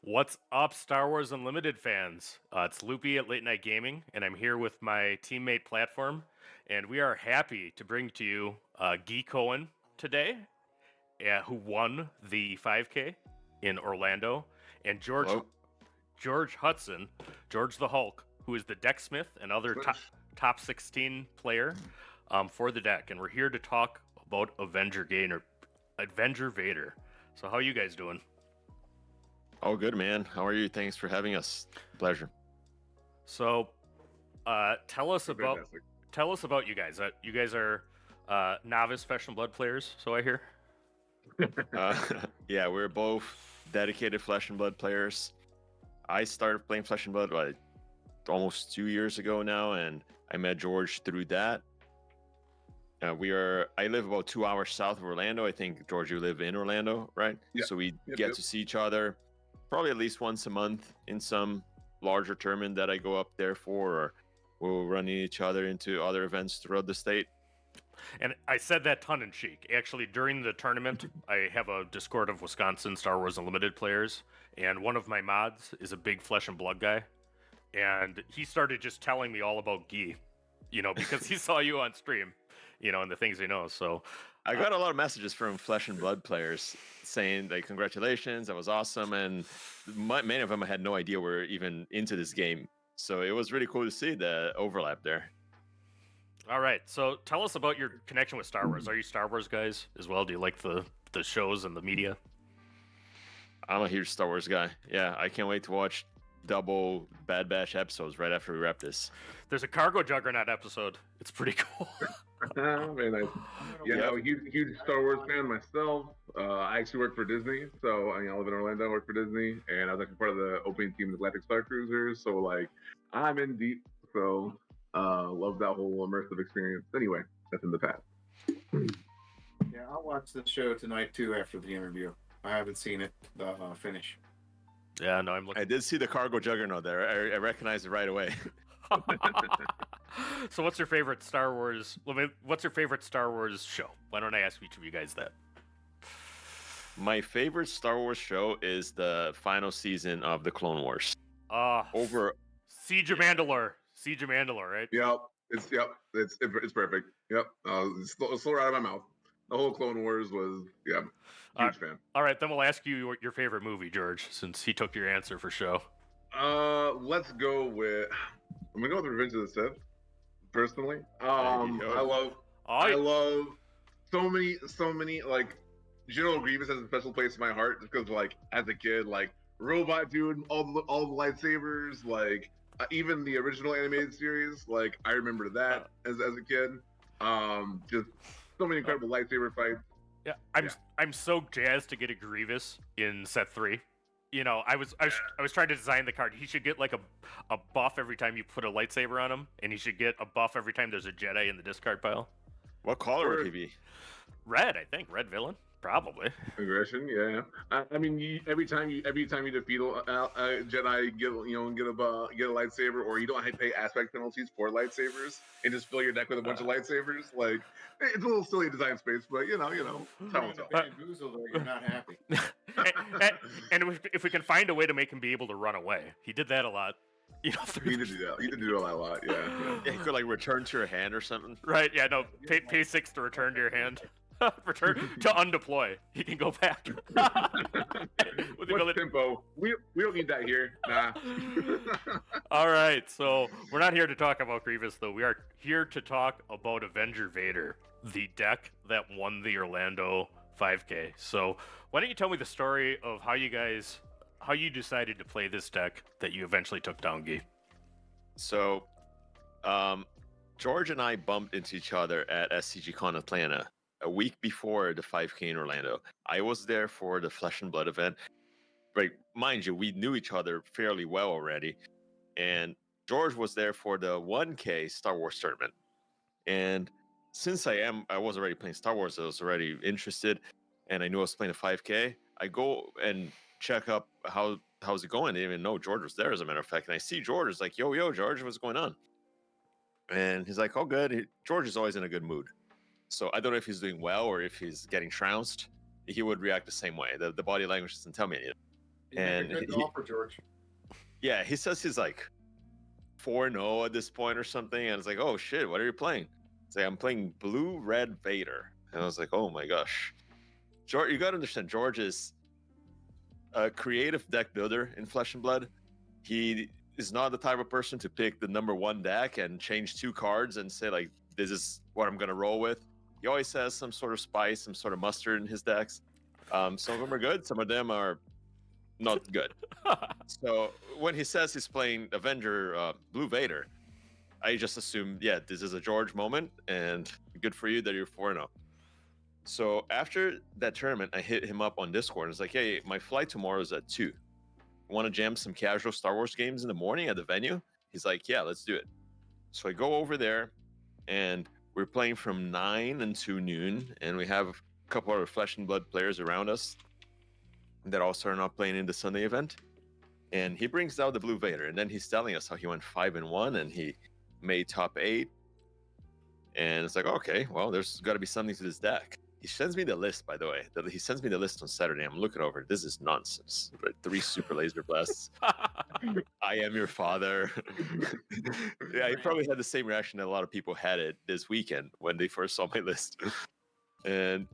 What's up, Star Wars Unlimited fans? It's Loopy at Late Night Gaming, and I'm here with my teammate Platform, and we are happy to bring to you Gui Cohen today, who won the 5K in Orlando, and Hello. George Hudson, George the Hulk, who is the decksmith and other top 16 player for the deck, and we're here to talk about Avenger Vader. So how you guys doing? Oh, good, man. How are you? Thanks for having us. Pleasure. So, tell us about you guys. You guys are novice Flesh and Blood players, so I hear. Yeah, we're both dedicated Flesh and Blood players. I started playing Flesh and Blood almost 2 years ago now, and I met George through that. I live about 2 hours south of Orlando. I think, George, you live in Orlando, right? Yeah. So we get to see each other probably at least once a month in some larger tournament that I go up there for, or we'll run each other into other events throughout the state. And I said that tongue in cheek. Actually, during the tournament, I have a Discord of Wisconsin Star Wars Unlimited players, and one of my mods is a big Flesh and Blood guy, and he started just telling me all about Gui, because he saw you on stream, and the things he knows. So I got a lot of messages from Flesh and Blood players saying, like, congratulations, that was awesome, and many of them had no idea we're even into this game. So it was really cool to see the overlap there. All right, so tell us about your connection with Star Wars. Are you Star Wars guys as well? Do you like the shows and the media? I'm a huge Star Wars guy. Yeah, I can't wait to watch double Bad Batch episodes right after we wrap this. There's a Cargo Juggernaut episode. It's pretty cool. Very nice. Huge Star Wars fan myself. I actually work for Disney, so I live in Orlando. I work for Disney, and I was actually part of the opening team of the Galactic Star Cruisers. So I'm in deep. So love that whole immersive experience. Anyway, that's in the past. Yeah, I'll watch the show tonight too after the interview. I haven't seen it finish. Yeah, no, I'm looking. I did see the Cargo Juggernaut there. I recognized it right away. So what's your favorite Star Wars? What's your favorite Star Wars show? Why don't I ask each of you guys that? My favorite Star Wars show is the final season of the Clone Wars. Over Siege of Mandalore. Siege of Mandalore, right? Yep. It's perfect. Yep. It's still right out of my mouth. The whole Clone Wars was huge fan. All right, then we'll ask you your favorite movie, George, since he took your answer for show. Let's go with. I'm gonna go with Revenge of the Sith. Personally, I love so many like General Grievous has a special place in my heart just because as a kid Robot Dude, all the lightsabers, even the original animated series, I remember that as a kid. Just so many incredible lightsaber fights. Yeah, I'm so jazzed to get a Grievous in set 3. I was trying to design the card. He should get a buff every time you put a lightsaber on him, and he should get a buff every time there's a Jedi in the discard pile. What color would he be? Red, I think. Red villain, probably. Aggression, yeah. I mean, every time you defeat a Jedi, get a lightsaber, or you don't have to pay aspect penalties for lightsabers, and just fill your deck with a bunch of lightsabers. It's a little silly design space, but Bamboozled or you're not happy. and if we can find a way to make him be able to run away, he did that a lot. He did do that. He did do that a lot. Yeah. He could return to your hand or something. Right? Yeah. No. Pay 6 to return to your hand. Return to undeploy. He can go back. What's tempo? We don't need that here. Nah. All right. So we're not here to talk about Grievous, though. We are here to talk about Avenger Vader, the deck that won the Orlando 5K. So why don't you tell me the story of how you decided to play this deck that you eventually took down, Gui? So, George and I bumped into each other at SCGCon Atlanta a week before the 5K in Orlando. I was there for the Flesh and Blood event. But mind you, we knew each other fairly well already. And George was there for the 1K Star Wars tournament. And since I was already playing Star Wars, I was already interested, and I knew I was playing a 5K. I go and check up how's it going. I didn't even know George was there, as a matter of fact. And I see George is like, yo, George, what's going on? And he's like, oh, good. George is always in a good mood. So I don't know if he's doing well or if he's getting trounced. He would react the same way. The body language doesn't tell me anything. And good offer, George. Yeah, he says he's like 4-0 at this point or something, and it's like, oh shit, what are you playing? It's like, I'm playing Blue Red Vader, and I was like, oh my gosh, George, you gotta understand, George is a creative deck builder in Flesh and Blood. He is not the type of person to pick the number one deck and change 2 cards and say like, this is what I'm gonna roll with. He always has some sort of spice, some sort of mustard in his decks. Some of them are good, some of them are not good. So when he says he's playing Avenger Blue Vader, I just assume, yeah, this is a George moment, and good for you that you're 4-0. So after that tournament, I hit him up on Discord and was like, hey, my flight tomorrow is at 2. Want to jam some casual Star Wars games in the morning at the venue? He's like, yeah, let's do it. So I go over there, and we're playing from 9 until noon, and we have a couple other Flesh and Blood players around us that also are not playing in the Sunday event. And he brings out the Blue Vader, and then he's telling us how he went 5-1 and he made top 8. And it's like, okay, well, there's got to be something to this deck. He sends me the list, by the way. He sends me the list on Saturday. I'm looking over. This is nonsense. Right? 3 Superlaser Blasts. I am your father. Yeah, he probably had the same reaction that a lot of people had it this weekend when they first saw my list. And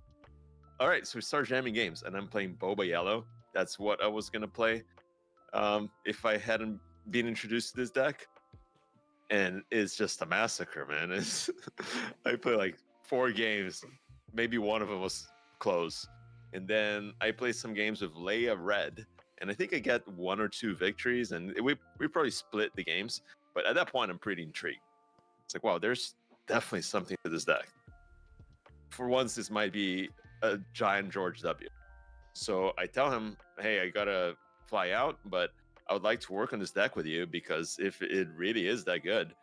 all right, so we start jamming games, and I'm playing Boba Yellow. That's what I was gonna play if I hadn't been introduced to this deck. And it's just a massacre, man. It's I play like 4 games, maybe one of them was close, and then I play some games with Leia Red, and I think I get 1 or 2 victories, and we probably split the games. But at that point, I'm pretty intrigued. It's like, wow, there's definitely something to this deck. For once, this might be a giant George W. So I tell him, hey, I gotta fly out, but I would like to work on this deck with you, because if it really is that good,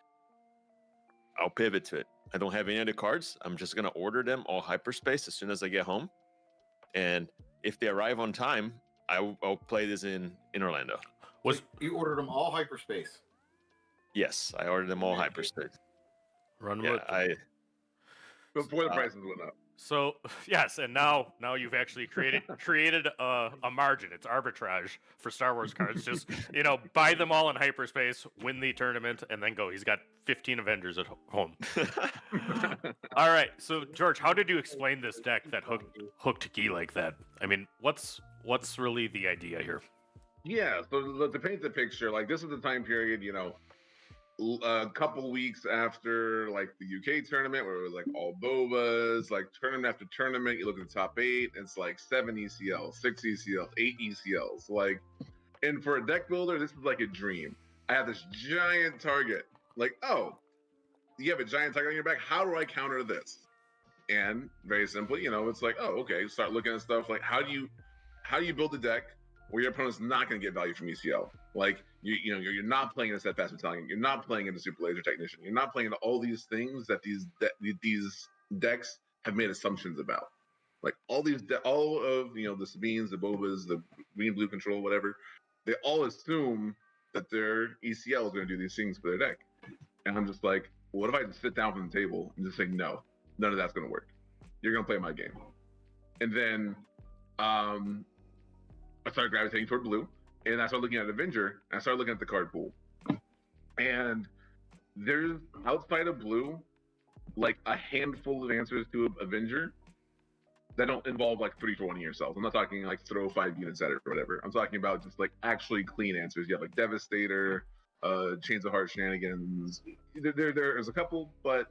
I'll pivot to it. I don't have any other cards. I'm just going to order them all hyperspace as soon as I get home. And if they arrive on time, I'll play this in Orlando. You ordered them all hyperspace? Yes, I ordered them all hyperspace. Run with it. Before the prices went up. So yes, and now you've actually created a margin. It's arbitrage for Star Wars cards. Just buy them all in hyperspace, win the tournament, and then go. He's got 15 Avengers at home. All right, so George, how did you explain this deck that hooked Gui like that? I mean, what's really the idea here? Yeah, so to paint the picture, like this is the time period, a couple weeks after like the UK tournament where it was like all Bobas, like tournament after tournament, you look at the top 8, it's like 7 ECLs, 6 ECLs, 8 ECLs. Like, and for a deck builder, this is like a dream. I have this giant target. Like, oh, you have a giant target on your back. How do I counter this? And very simply, it's like, oh, okay, start looking at stuff like how do you build a deck where your opponent's not going to get value from ECL? Like, you're not playing in a steadfast battalion. You're not playing in a Superlaser Technician. You're not playing in all these things that these decks have made assumptions about. Like all of the Sabines, the Bobas, the green blue control, whatever. They all assume that their ECL is going to do these things for their deck. And I'm just like, what if I just sit down from the table and just say, no, none of that's going to work. You're going to play my game. And then I started gravitating toward blue. And I started looking at Avenger, and I started looking at the card pool. And there's, outside of blue, like a handful of answers to Avenger that don't involve like 3-for-1 yourself. I'm not talking like throw 5 units at it or whatever. I'm talking about just like actually clean answers. You have like Devastator, Chains of Heart shenanigans. There's a couple, but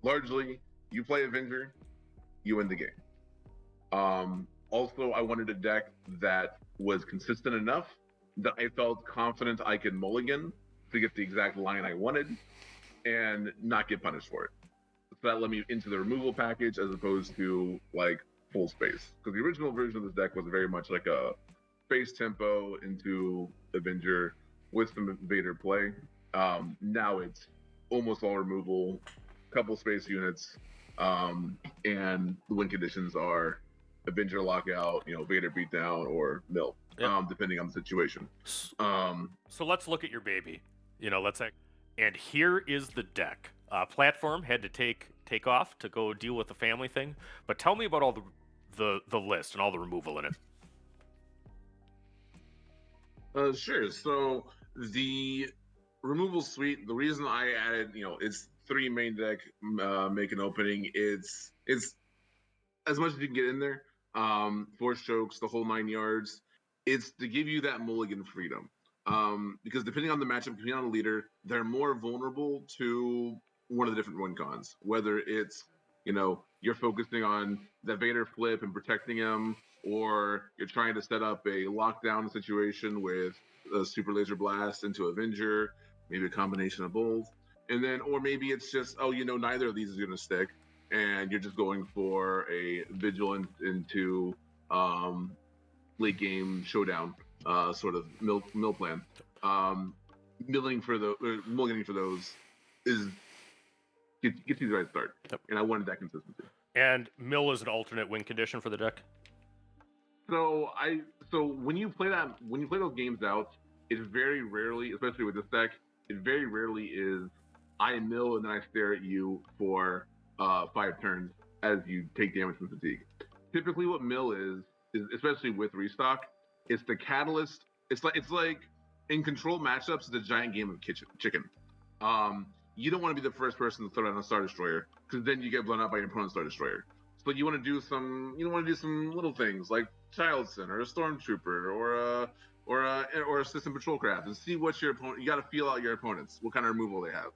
largely you play Avenger, you win the game. Also, I wanted a deck that was consistent enough that I felt confident I could mulligan to get the exact line I wanted and not get punished for it. So that led me into the removal package as opposed to like full space. Because the original version of this deck was very much like a space tempo into Avenger with some Vader play. Now it's almost all removal, couple space units, and the win conditions are Avenger lockout, Vader beatdown, or mill, depending on the situation. So let's look at your baby. And here is the deck. Platform had to take off to go deal with the family thing. But tell me about all the list and all the removal in it. Sure. So the removal suite, the reason I added, it's 3 main deck, make an opening. It's as much as you can get in there. 4 strokes, the whole 9 yards. It's to give you that mulligan freedom. Because depending on the matchup, depending on the leader, they're more vulnerable to one of the different win cons. Whether it's, you're focusing on the Vader flip and protecting him, or you're trying to set up a lockdown situation with a Superlaser Blast into Avenger, maybe a combination of both. And then, or maybe it's just, neither of these is going to stick, and you're just going for a Vigilance into late game showdown sort of mill plan. Mulliganing for those is gets you the right start. Yep. And I wanted that consistency. And mill is an alternate win condition for the deck. So when you play those games out, it very rarely, especially with this deck, it very rarely is I mill and then I stare at you for 5 turns as you take damage from fatigue. Typically, what mill is especially with restock, it's the catalyst. It's like in control matchups, it's a giant game of chicken. You don't want to be the first person to throw down a Star Destroyer, because then you get blown out by your opponent's Star Destroyer. So you want to do some little things like Childsen or a Stormtrooper or a System Patrol Craft, and see what your opponent. You got to feel out your opponents, what kind of removal they have.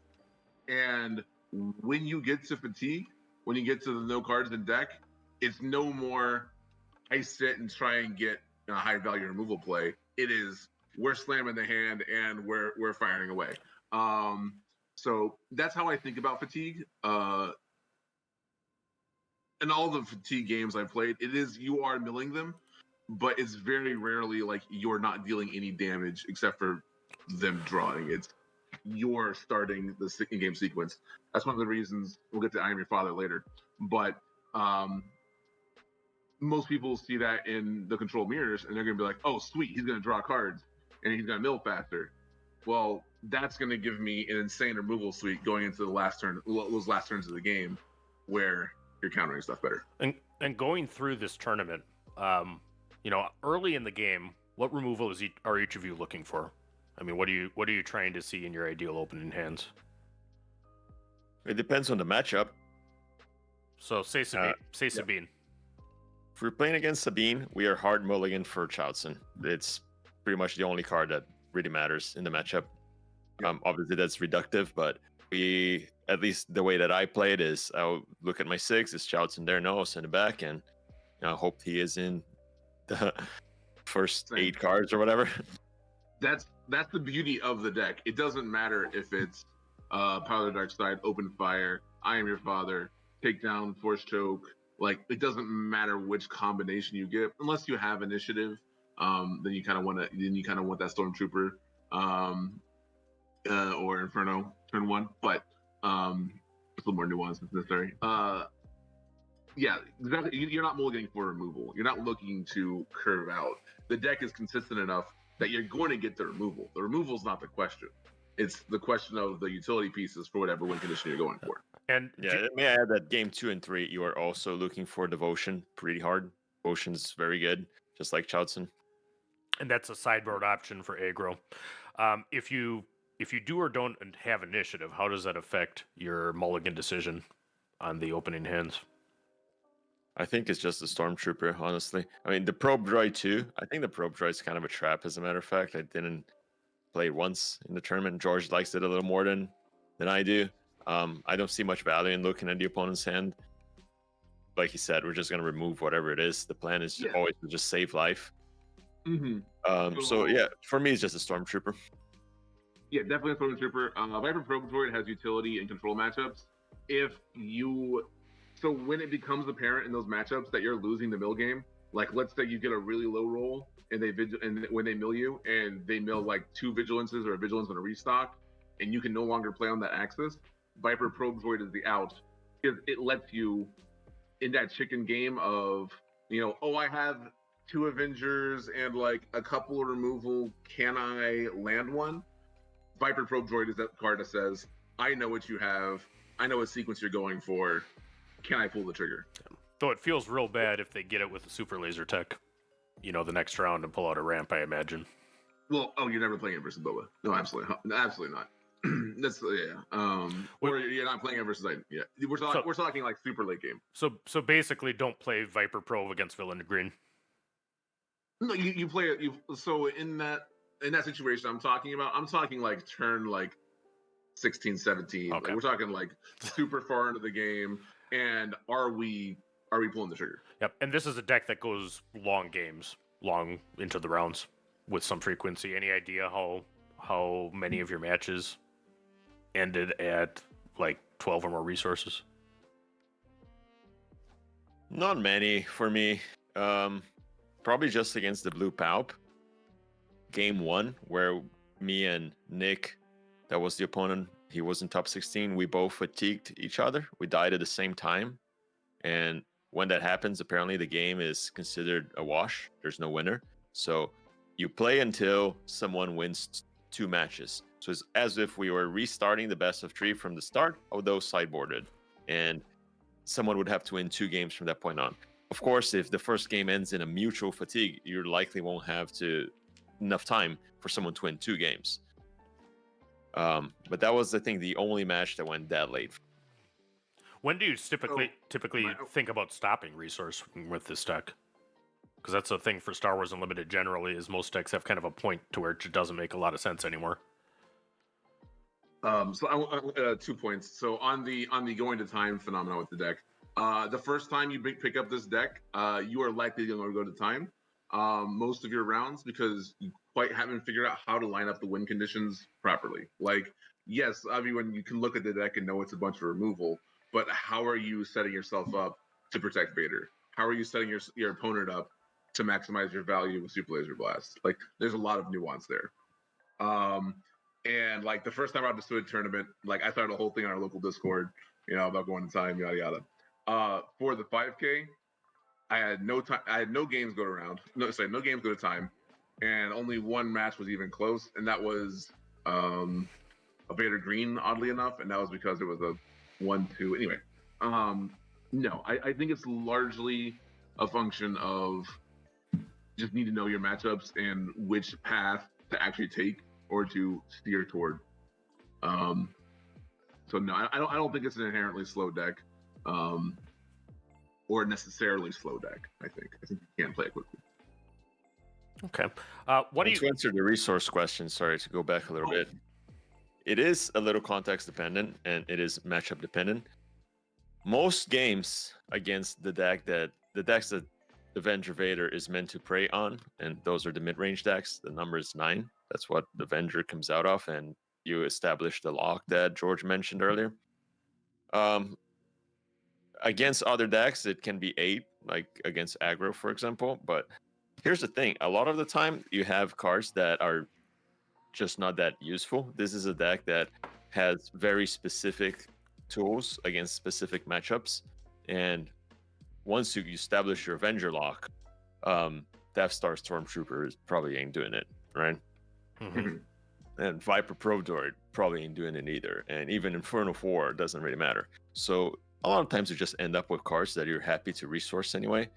And when you get to fatigue, when you get to the no cards in deck, it's no more I sit and try and get a high value removal play. It is we're slamming the hand and we're firing away. So that's how I think about fatigue. In all the fatigue games I've played, it is you are milling them, but it's very rarely like you're not dealing any damage except for them drawing. It's you're starting the in-game sequence. That's one of the reasons we'll get to I Am Your Father later. But most people see that in the control mirrors and they're going to be like, oh, sweet, he's going to draw cards and he's going to mill faster. Well, that's going to give me an insane removal suite going into the last turn, those last turns of the game where you're countering stuff better. And going through this tournament, early in the game, what removal are each of you looking for? I mean, what are you trying to see in your ideal opening hands? It depends on the matchup. So say Sabine. Sabine. If we're playing against Sabine, we are hard mulligan for Childsen. It's pretty much the only card that really matters in the matchup. Obviously, that's reductive, but at least the way that I play it is I'll look at my 6, it's Childsen there, no, I'll send it back, and I hope he is in the first 8 cards or whatever. That's the beauty of the deck. It doesn't matter if it's Power of the Dark Side, Open Fire, I Am Your Father, Takedown, Force Choke. Like, it doesn't matter which combination you get, unless you have initiative. Then you kind of want that Stormtrooper or Inferno turn 1, but it's a little more nuanced if necessary. Yeah, exactly. You're not mulliganing for removal. You're not looking to curve out. The deck is consistent enough that you're going to get the removal. The removal is not the question. It's the question of the utility pieces for whatever win condition you're going for. And may I add that game 2 and 3, you are also looking for Devotion pretty hard. Devotion's very good, just like Childsen. And that's a sideboard option for aggro. If you do or don't have initiative, how does that affect your mulligan decision on the opening hands? I think it's just the Stormtrooper, honestly. I mean, the Probe Droid too. I think the Probe Droid's kind of a trap, as a matter of fact. I didn't play it once in the tournament. George likes it a little more than I do. I don't see much value in looking at the opponent's hand. Like you said, we're just going to remove whatever it is. The plan is always to just save life. Mm-hmm. So yeah, for me, it's just a Stormtrooper. Yeah, definitely a Stormtrooper. Viper Probe Droid has utility in control matchups. So when it becomes apparent in those matchups that you're losing the mill game, like let's say you get a really low roll and when they mill you and they mill like 2 Vigilances or a Vigilance and a restock, and you can no longer play on that axis, Viper Probe Droid is the out, because it lets you in that chicken game of I have 2 Avengers and like a couple of removal, can I land one? Viper Probe Droid is that card that says, I know what you have, I know what sequence you're going for, can I pull the trigger? Though it feels real bad if they get it with a super laser tech, the next round and pull out a ramp, I imagine. Well, oh, you're never playing it versus Boba. No, absolutely not. That's or you're not playing it versus yeah. We're talking like super late game. So basically, don't play Viper Pro against Villain Green. No, you play it. So in that situation I'm talking like turn like 16, 17. Okay. Like, we're talking like super far into the game. And are we pulling the trigger? Yep. And this is a deck that goes long games, long into the rounds with some frequency. Any idea how many of your matches ended at like 12 or more resources? Not many for me. Probably just against the Blue Paup. Game 1, where me and Nick, that was the opponent, he was in top 16. We both fatigued each other. We died at the same time. And when that happens, apparently the game is considered a wash. There's no winner. So you play until someone wins 2 matches. So it's as if we were restarting the best of 3 from the start, although sideboarded. And someone would have to win 2 games from that point on. Of course, if the first game ends in a mutual fatigue, you likely won't have enough time for someone to win 2 games. But that was, I think, the only match that went that late. When do you typically think about stopping resource with this deck? Because that's a thing for Star Wars Unlimited generally, is most decks have kind of a point to where it doesn't make a lot of sense anymore. So I 2 points. So on the going to time phenomenon with the deck, the first time you pick up this deck, you are likely going to go to time most of your rounds, because you quite haven't figured out how to line up the win conditions properly. Like, yes, everyone, you can look at the deck and know it's a bunch of removal, but how are you setting yourself up to protect Vader? How are you setting your opponent up to maximize your value with Superlaser Blast? Like, there's a lot of nuance there. And like the first time I went to a tournament, like I started a whole thing on our local Discord, about going to time, yada yada. For the 5K, I had no time. I had no games go around. No games go to time, and only one match was even close, and that was a Vader Green, oddly enough, and that was because it was a 1-2. Anyway, no, I think it's largely a function of just need to know your matchups and which path to actually take or to steer toward. So no, I don't think it's an inherently slow deck, or necessarily slow deck. I think you can play it quickly. Okay. To answer the resource question, sorry to go back a little bit. It is a little context dependent and it is matchup dependent. Most games against the decks that Avenger Vader is meant to prey on, and those are the mid-range decks. The number is 9. That's what the Avenger comes out of, and you establish the lock that George mentioned earlier. Against other decks, it can be 8, like against aggro, for example. But here's the thing: a lot of the time, you have cards that are just not that useful. This is a deck that has very specific tools against specific matchups, and once you establish your Avenger lock, Death Star Stormtrooper probably ain't doing it, right? Mm-hmm. And Viper Pro Droid probably ain't doing it either. And even Inferno 4 doesn't really matter. So a lot of times you just end up with cards that you're happy to resource anyway.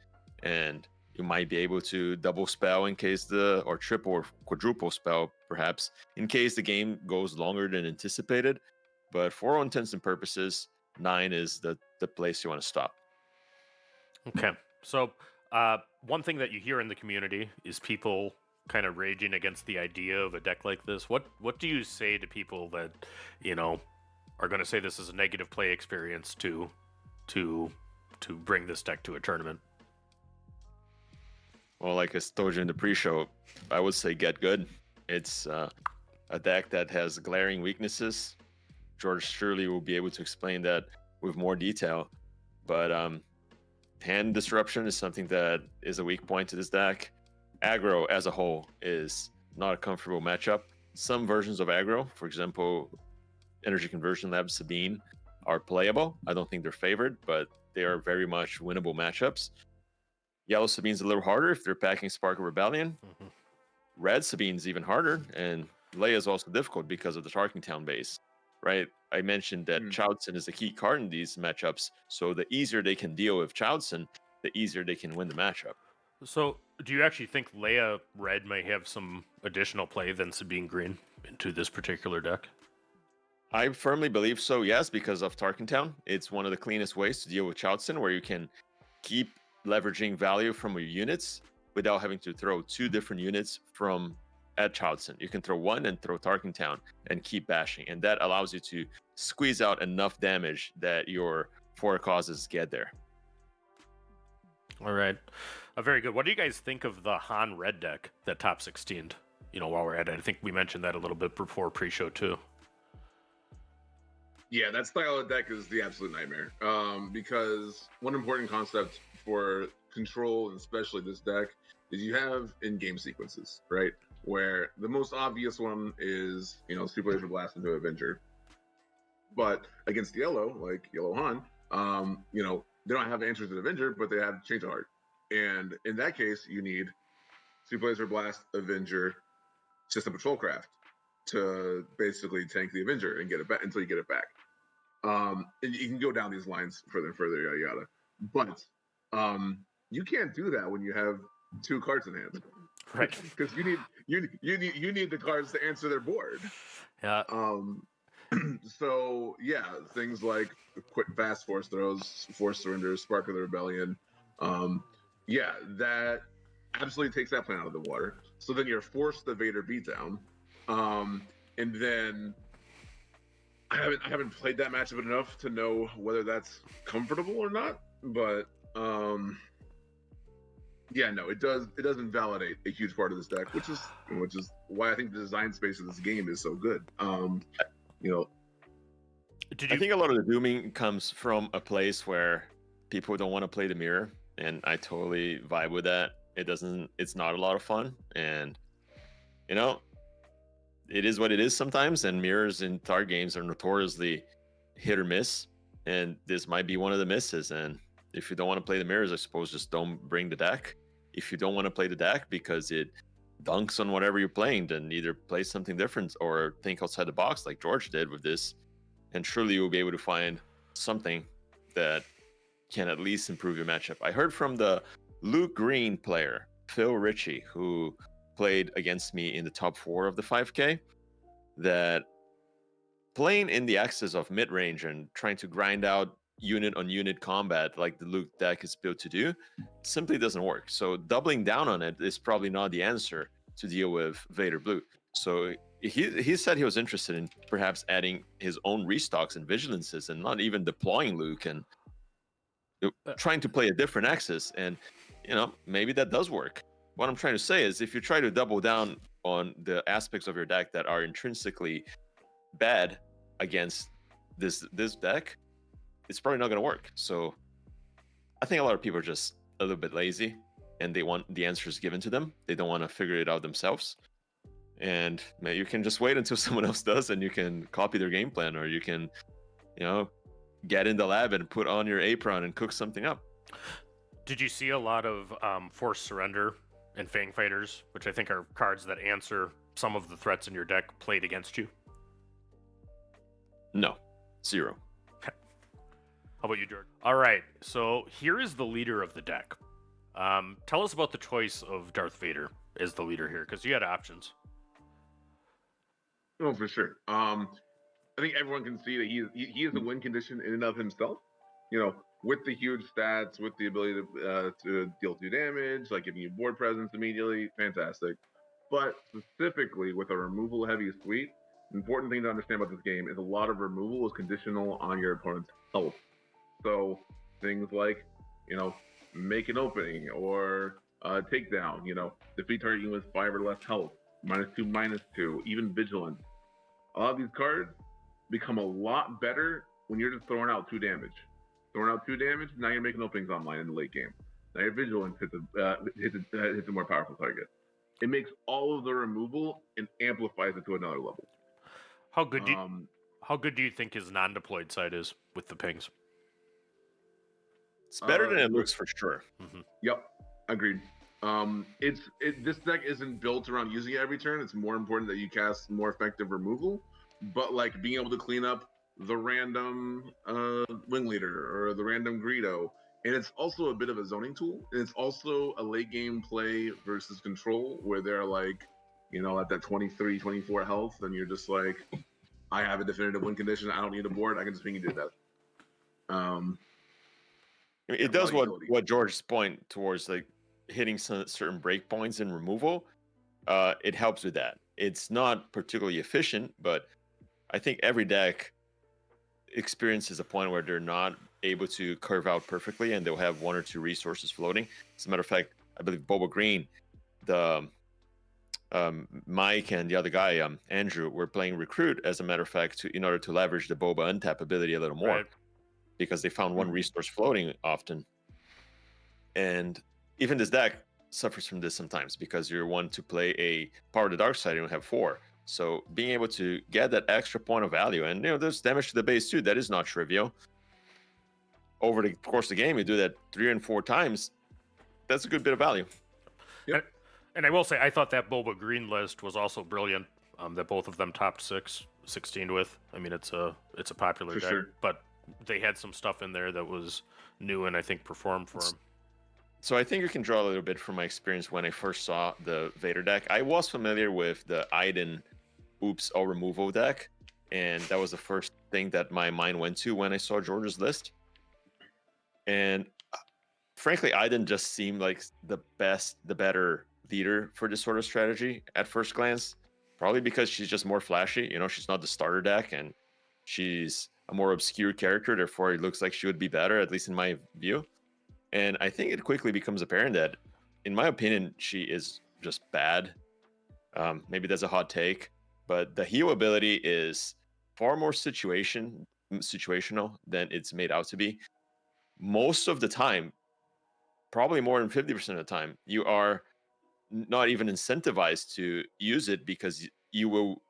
And you might be able to double spell in case or triple or quadruple spell, perhaps, in case the game goes longer than anticipated. But for all intents and purposes, 9 is the place you want to stop. Okay. So one thing that you hear in the community is people kind of raging against the idea of a deck like this. What do you say to people that, are going to say this is a negative play experience to bring this deck to a tournament? Well, like I told you in the pre-show, I would say get good. It's a deck that has glaring weaknesses. George surely will be able to explain that with more detail. But hand disruption is something that is a weak point to this deck. Aggro as a whole is not a comfortable matchup. Some versions of aggro, for example, Energy Conversion Lab Sabine, are playable. I don't think they're favored, but they are very much winnable matchups. Yellow Sabine's a little harder if they're packing Spark of Rebellion. Mm-hmm. Red Sabine's even harder, and Leia's also difficult because of the Tarkingtown base, right? I mentioned that Childsen is the key card in these matchups, so the easier they can deal with Childsen, the easier they can win the matchup. So, do you actually think Leia red may have some additional play than Sabine green into this particular deck? I firmly believe so, yes, because of Tarkentown. It's one of the cleanest ways to deal with Childsen, where you can keep leveraging value from your units without having to throw 2 different units from at Childsen. You can throw one and throw Tarkentown and keep bashing, and that allows you to squeeze out enough damage that your 4 causes get there. All right. Very good. What do you guys think of the Han red deck that top 16'd? While we're at it, I think we mentioned that a little bit before pre-show too. Yeah, that style of deck is the absolute nightmare. Because one important concept for control, and especially this deck, is you have in-game sequences, right? Where the most obvious one is, Superlaser Blast into Avenger. But against yellow, like Yellow Han, they don't have answers to Avenger, but they have Change of Heart. And in that case, you need Superlaser Blast, Avenger, System Patrolcraft to basically tank the Avenger and get it back until you get it back. And you can go down these lines further and further, yada yada. But you can't do that when you have 2 cards in hand, right? Because you need the cards to answer their board. Yeah. So yeah, things like quick fast force throws, force surrender, spark of the rebellion. Yeah, that absolutely takes that plan out of the water. So then you're forced the Vader beatdown, and then I haven't played that matchup enough to know whether that's comfortable or not. But yeah, no, it does invalidate a huge part of this deck, which is why I think the design space of this game is so good. I think a lot of the dooming comes from a place where people don't want to play the mirror, and I totally vibe with that. It's not a lot of fun, and it is what it is sometimes, and mirrors in card games are notoriously hit or miss, and this might be one of the misses. And if you don't want to play the mirrors, I suppose just don't bring the deck. If you don't want to play the deck because it dunks on whatever you're playing, then either play something different or think outside the box like George did with this, and surely you'll be able to find something that can at least improve your matchup. I heard from the Luke Green player, Phil Ritchie, who played against me in the top 4 of the 5K, that playing in the axis of mid-range and trying to grind out unit on unit combat like the Luke deck is built to do simply doesn't work. So doubling down on it is probably not the answer to deal with Vader Blue. So he said he was interested in perhaps adding his own restocks and vigilances and not even deploying Luke and trying to play a different axis. And maybe that does work. What I'm trying to say is if you try to double down on the aspects of your deck that are intrinsically bad against this deck, it's probably not going to work. So I think a lot of people are just a little bit lazy and they want the answers given to them. They don't want to figure it out themselves. And you can just wait until someone else does, and you can copy their game plan, or you can, get in the lab and put on your apron and cook something up. Did you see a lot of Forced Surrender and Fang Fighters, which I think are cards that answer some of the threats in your deck, played against you? No. 0. How about you, George? All right, so here is the leader of the deck. Tell us about the choice of Darth Vader as the leader here, because you had options. Oh, for sure. I think everyone can see that he is a win condition in and of himself. With the huge stats, with the ability to deal 2 damage, like giving you board presence immediately, fantastic. But specifically with a removal heavy suite, the important thing to understand about this game is a lot of removal is conditional on your opponent's health. So things like, make an opening or takedown, defeat target with 5 or less health, -2/-2, even Vigilance. A lot of these cards become a lot better when you're just throwing out 2 damage. Throwing out 2 damage, now you're making openings online in the late game. Now your Vigilance hits a more powerful target. It makes all of the removal and amplifies it to another level. How good do you think his non-deployed side is with the pings? It's better than it looks for sure. Mm-hmm. Yep, agreed. This deck isn't built around using it every turn. It's more important that you cast more effective removal, but like being able to clean up the random wing leader or the random Greedo And it's also a bit of a zoning tool. And it's also a late game play versus control where they're like, at that 23, 24 health, and you're just like, I have a definitive win condition. I don't need a board. I can just ping you to death. It does what George's point towards like hitting certain breakpoints in removal. It helps with that. It's not particularly efficient, but I think every deck experiences a point where they're not able to curve out perfectly, and they'll have one or two resources floating. As a matter of fact, I believe Boba Green, the Mike and the other guy, Andrew, were playing Recruit, as a matter of fact, in order to leverage the Boba untap ability a little more, right, because they found one resource floating often. And even this deck suffers from this sometimes because you're one to play a Power of the Dark Side and you have 4. So being able to get that extra point of value, and there's damage to the base too, that is not trivial. Over the course of the game, you do that 3 and 4 times, that's a good bit of value. Yep. And I will say, I thought that Boba Green list was also brilliant, that both of them topped 16 with. I mean, it's a popular deck, sure, but they had some stuff in there that was new and I think performed for them. So I think you can draw a little bit from my experience when I first saw the Vader deck. I was familiar with the Iden Oops All Removal deck, and that was the first thing that my mind went to when I saw George's list. And frankly, Iden just seemed like the better leader for this sort of strategy at first glance. Probably because she's just more flashy. She's not the starter deck, and she's a more obscure character. Therefore, it looks like she would be better, at least in my view. And I think it quickly becomes apparent that, in my opinion, she is just bad. Maybe that's a hot take, but the heal ability is far more situational than it's made out to be. Most of the time, probably more than 50% of the time, you are not even incentivized to use it because you will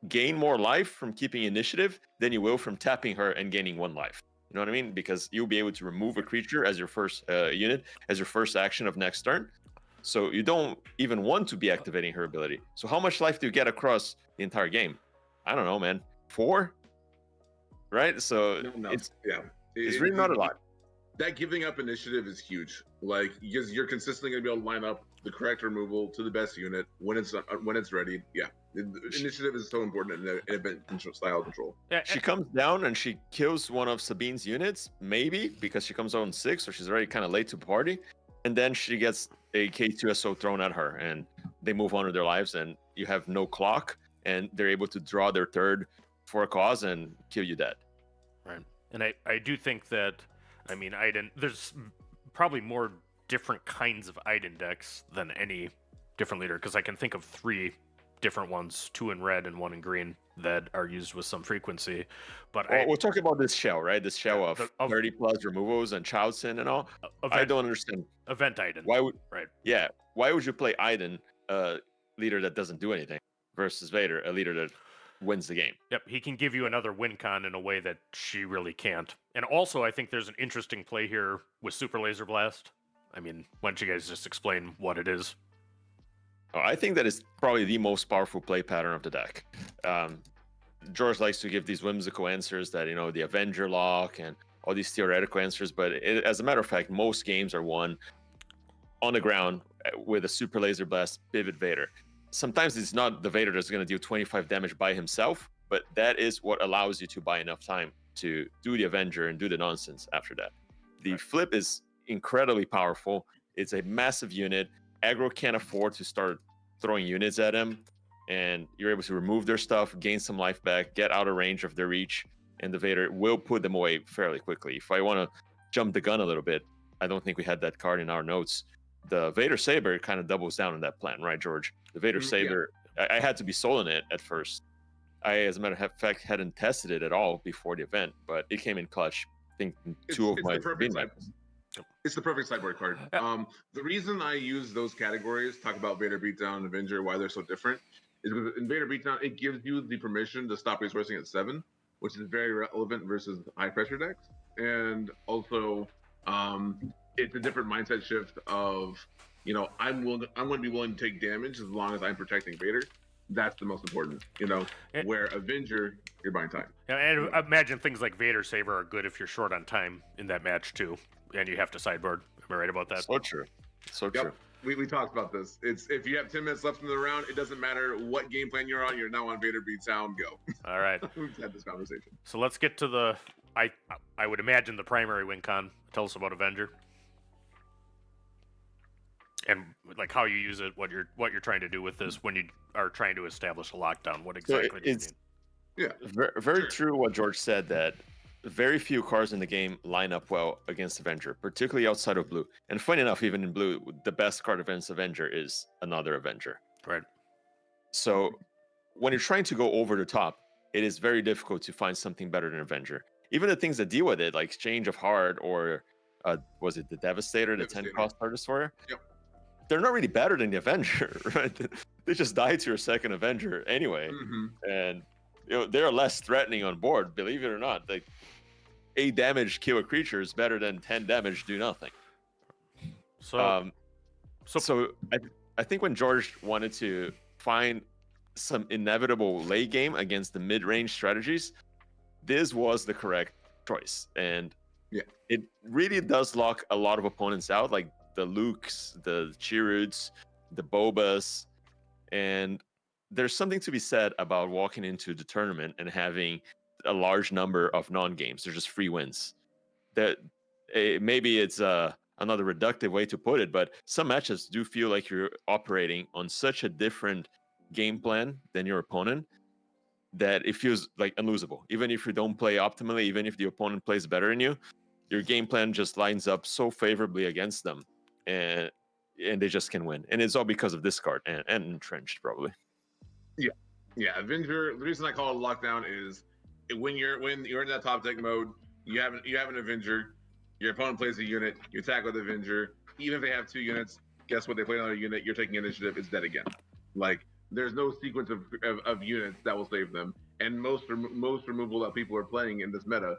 gain more life from keeping initiative than you will from tapping her and gaining 1 life. You know what I mean? Because you'll be able to remove a creature as your first unit, as your first action of next turn. So you don't even want to be activating her ability. So how much life do you get across the entire game? I don't know, man. 4? Right? So it's really not a lot. That giving up initiative is huge. Like, because you're consistently going to be able to line up the correct removal to the best unit when it's ready. Yeah. Initiative is so important in event style control. Yeah, she comes down and she kills one of Sabine's units, maybe because she comes out on 6, or she's already kind of late to party, and then she gets a K2SO thrown at her, and they move on with their lives, and you have no clock, and they're able to draw their third for a cause and kill you dead. Right, and I do think that, I mean, Iden, there's probably more different kinds of Iden decks than any different leader, because I can think of 3 different ones, 2 in red and 1 in green, that are used with some frequency. But we're talking about this shell, right? This shell of 30 plus removals and Childsen and all. I don't understand. Event Iden. Why would you play Iden, a leader that doesn't do anything, versus Vader, a leader that wins the game? Yep, he can give you another win con in a way that she really can't. And also, I think there's an interesting play here with Superlaser Blast. I mean, why don't you guys just explain what it is? I think that is probably the most powerful play pattern of the deck. George likes to give these whimsical answers that, the Avenger lock and all these theoretical answers, but as a matter of fact, most games are won on the ground with a Superlaser Blast Vivid Vader. Sometimes it's not the Vader that's going to deal 25 damage by himself, but that is what allows you to buy enough time to do the Avenger and do the nonsense after that. The flip is incredibly powerful. It's a massive unit. Aggro can't afford to start throwing units at him, and you're able to remove their stuff, gain some life back, get out of range of their reach, and the Vader will put them away fairly quickly. If I want to jump the gun a little bit, I don't think we had that card in our notes. The Vader Saber kind of doubles down on that plan, right, George? The Vader Saber, I had to be sold on it at first. I, as a matter of fact, hadn't tested it at all before the event, but it came in clutch. I think it's the perfect sideboard card. The reason I use those categories, talk about Vader Beatdown and Avenger, why they're so different, is because in Vader Beatdown, it gives you the permission to stop resourcing at 7, which is very relevant versus high pressure decks. And also, it's a different mindset shift of, I'm going to be willing to take damage as long as I'm protecting Vader. That's the most important. Where Avenger, you're buying time. And I imagine things like Vader Saber are good if you're short on time in that match too, and you have to sideboard. Am I right about that? So true. So Yep. true. We talked about this. It's if you have 10 minutes left in the round, it doesn't matter what game plan you're on. You're now on Vader beat sound. Go. All right. We've had this conversation. So let's get to the. I would imagine the primary win con. Tell us about Avenger. And like how you use it, what you're trying to do with this when you are trying to establish a lockdown. What exactly do you mean? Yeah. Very true what George said, that very few cards in the game line up well against Avenger, particularly outside of blue. And funny enough, even in blue, the best card against Avenger is another Avenger. Right. So when you're trying to go over the top, it is very difficult to find something better than Avenger. Even the things that deal with it, like Exchange of Heart or was it the Devastator, the 10 cost Star Destroyer? Yep. They're not really better than the Avenger, right? They just die to your second Avenger anyway. And they're less threatening on board, believe it or not. Like 8 damage kill a creature is better than 10 damage do nothing. So I think when George wanted to find some inevitable late game against the mid-range strategies, this was the correct choice. And it really does lock a lot of opponents out, like the Lukes, the Chiruds, the Bobas, and there's something to be said about walking into the tournament and having a large number of non-games. They're just free wins. That maybe it's another reductive way to put it, but some matches do feel like you're operating on such a different game plan than your opponent that it feels like unlosable. Even if you don't play optimally, even if the opponent plays better than you, your game plan just lines up so favorably against them, and they just can win. And it's all because of this card and Entrenched, probably. Yeah, Avenger. The reason I call it lockdown is when you're in that top deck mode, you have an Avenger. Your opponent plays a unit. You attack with Avenger. Even if they have 2 units, guess what? They play another unit. You're taking initiative. It's dead again. Like there's no sequence of units that will save them. And most removal that people are playing in this meta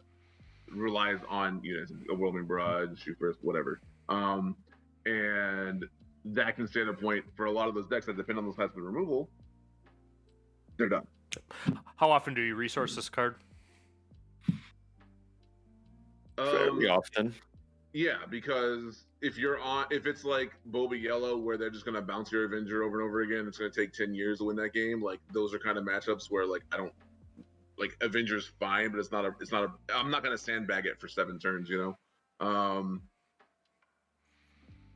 relies on units, a Whirlwind Barrage, Shoot First, whatever. And that can stand a point for a lot of those decks that depend on those types of removal. They're done. How often do you resource this card? Very often. Yeah, because if it's like Boba Yellow, where they're just gonna bounce your Avenger over and over again, it's gonna take 10 years to win that game. Like those are kind of matchups where like I don't like Avenger's fine, but it's not a. I'm not gonna sandbag it for 7 turns.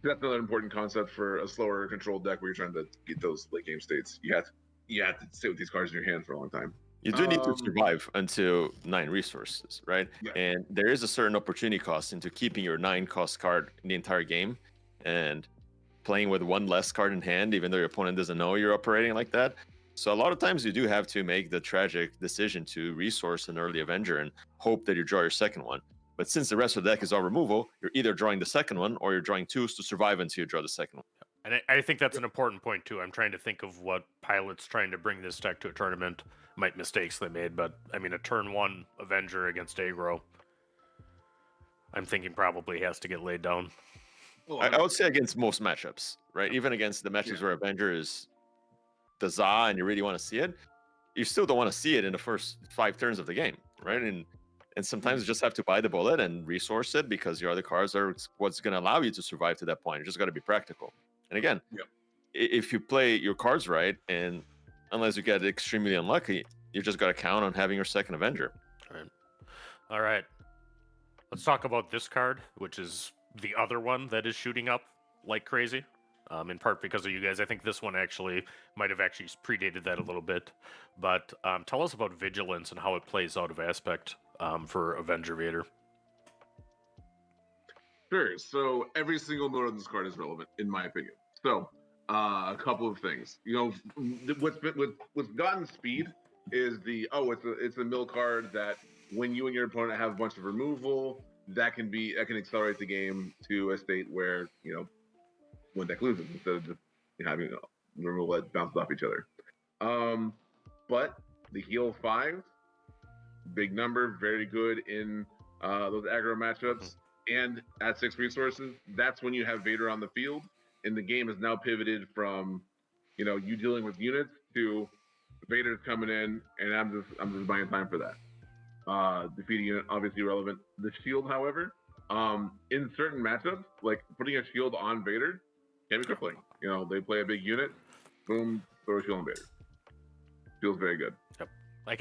That's another important concept for a slower controlled deck where you're trying to get those late game states. You have to sit with these cards in your hand for a long time. You do need to survive until 9 resources, right? Yeah. And there is a certain opportunity cost into keeping your 9 cost card in the entire game and playing with 1 less card in hand, even though your opponent doesn't know you're operating like that. So a lot of times you do have to make the tragic decision to resource an early Avenger and hope that you draw your second one. But since the rest of the deck is all removal, you're either drawing the second one or you're drawing 2s to survive until you draw the second one. And I think that's an important point too. I'm trying to think of what pilots trying to bring this deck to a tournament mistakes they made, but I mean a turn 1 Avenger against aggro, I'm thinking probably has to get laid down. I would say against most matchups, right? Even against the matchups where Avenger is the Za and you really want to see it, you still don't want to see it in the first 5 turns of the game, right? And sometimes you just have to buy the bullet and resource it because your other cards are what's going to allow you to survive to that point. You just got to be practical. And again, if you play your cards right, and unless you get extremely unlucky, you just got to count on having your second Avenger. All right. Let's talk about this card, which is the other one that is shooting up like crazy. In part because of you guys. I think this one might have predated that a little bit. But tell us about Vigilance and how it plays out of aspect for Avenger Vader. Sure. So every single mode on this card is relevant, in my opinion. So a couple of things. What's gotten speed is it's a mill card that when you and your opponent have a bunch of removal, that can accelerate the game to a state where one deck loses instead of just having removal that bounces off each other. But the heal 5, big number, very good in those aggro matchups. And at 6 resources, that's when you have Vader on the field, and the game is now pivoted from, you dealing with units to Vader's coming in, and I'm just buying time for that. Defeating unit obviously relevant. The shield, however, in certain matchups, like putting a shield on Vader can be crippling. You know, they play a big unit, boom, throw a shield on Vader. Feels very good. Yep.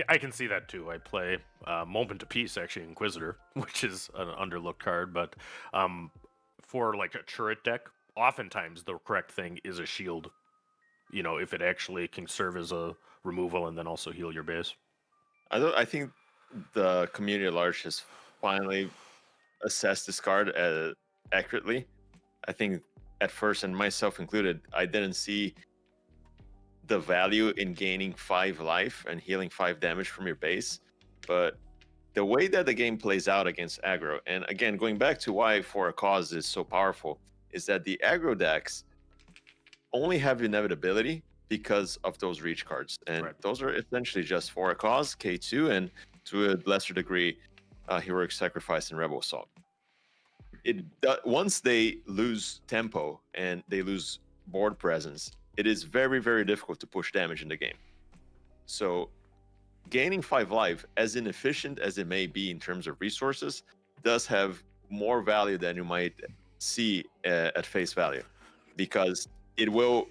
I can see that too. I play Moment of Peace, actually, Inquisitor, which is an underlooked card, but for like a turret deck, oftentimes the correct thing is a shield. You know, if it actually can serve as a removal and then also heal your base. I think the community at large has finally assessed this card accurately. I think at first, and myself included, I didn't see the value in gaining 5 life and healing 5 damage from your base. But the way that the game plays out against aggro, and again, going back to why For a Cause is so powerful, is that the aggro decks only have inevitability because of those reach cards. And those are essentially just For a Cause, K2, and to a lesser degree, Heroic Sacrifice and Rebel Assault. Once they lose tempo and they lose board presence, it is very, very difficult to push damage in the game. So gaining 5 life, as inefficient as it may be in terms of resources, does have more value than you might see at face value, because it will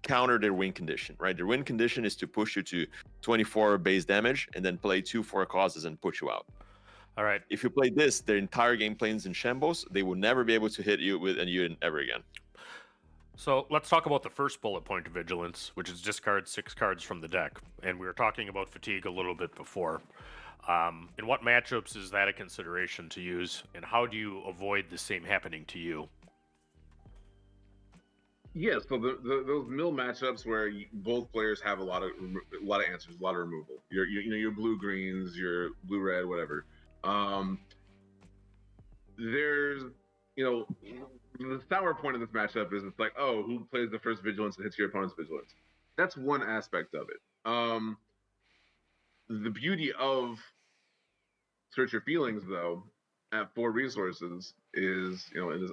counter their win condition, right? Their win condition is to push you to 24 base damage and then play 2 For Causes and put you out. All right. If you play this, their entire game plays in shambles. They will never be able to hit you with a unit ever again. So let's talk about the first bullet point of Vigilance, which is discard 6 cards from the deck. And we were talking about fatigue a little bit before. In what matchups is that a consideration to use, and how do you avoid the same happening to you? Yeah, so those mill matchups where both players have a lot of answers, a lot of removal. Your blue greens, your blue red, whatever. There's the sour point of this matchup is it's like, oh, who plays the first Vigilance and hits your opponent's Vigilance? That's one aspect of it. The beauty of Search Your Feelings, though, at 4 resources is,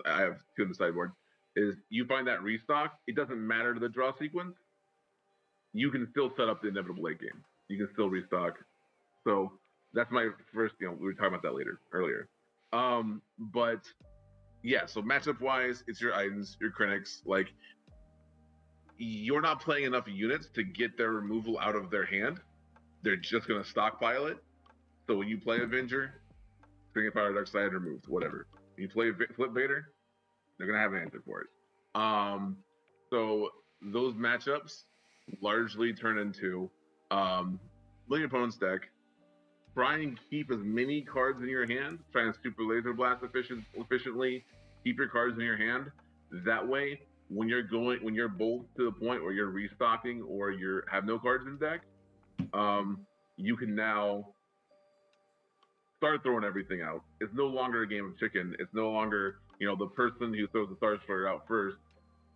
I have 2 on the sideboard, is you find that restock, it doesn't matter to the draw sequence. You can still set up the inevitable late game. You can still restock. So that's my first, we were talking about that earlier. But yeah, so matchup wise, it's your items, your Krennics. Like, you're not playing enough units to get their removal out of their hand. They're just going to stockpile it. So when you play Avenger, String of Fire, Dark Side, removed, whatever. When you play Flip Vader, they're going to have an answer for it. So those matchups largely turn into play your opponent's deck, try and keep as many cards in your hand, try and Superlaser Blast efficiently, keep your cards in your hand. That way, when you're both to the point where you're restocking or you have no cards in deck, you can now start throwing everything out. It's no longer a game of chicken. It's no longer, the person who throws the Star Destroyer out first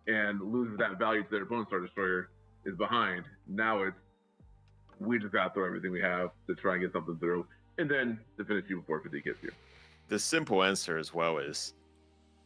and loses that value to their opponent's Star Destroyer is behind. Now it's, we just gotta throw everything we have to try and get something through, and then to finish you before fatigue gets you. The simple answer as well is,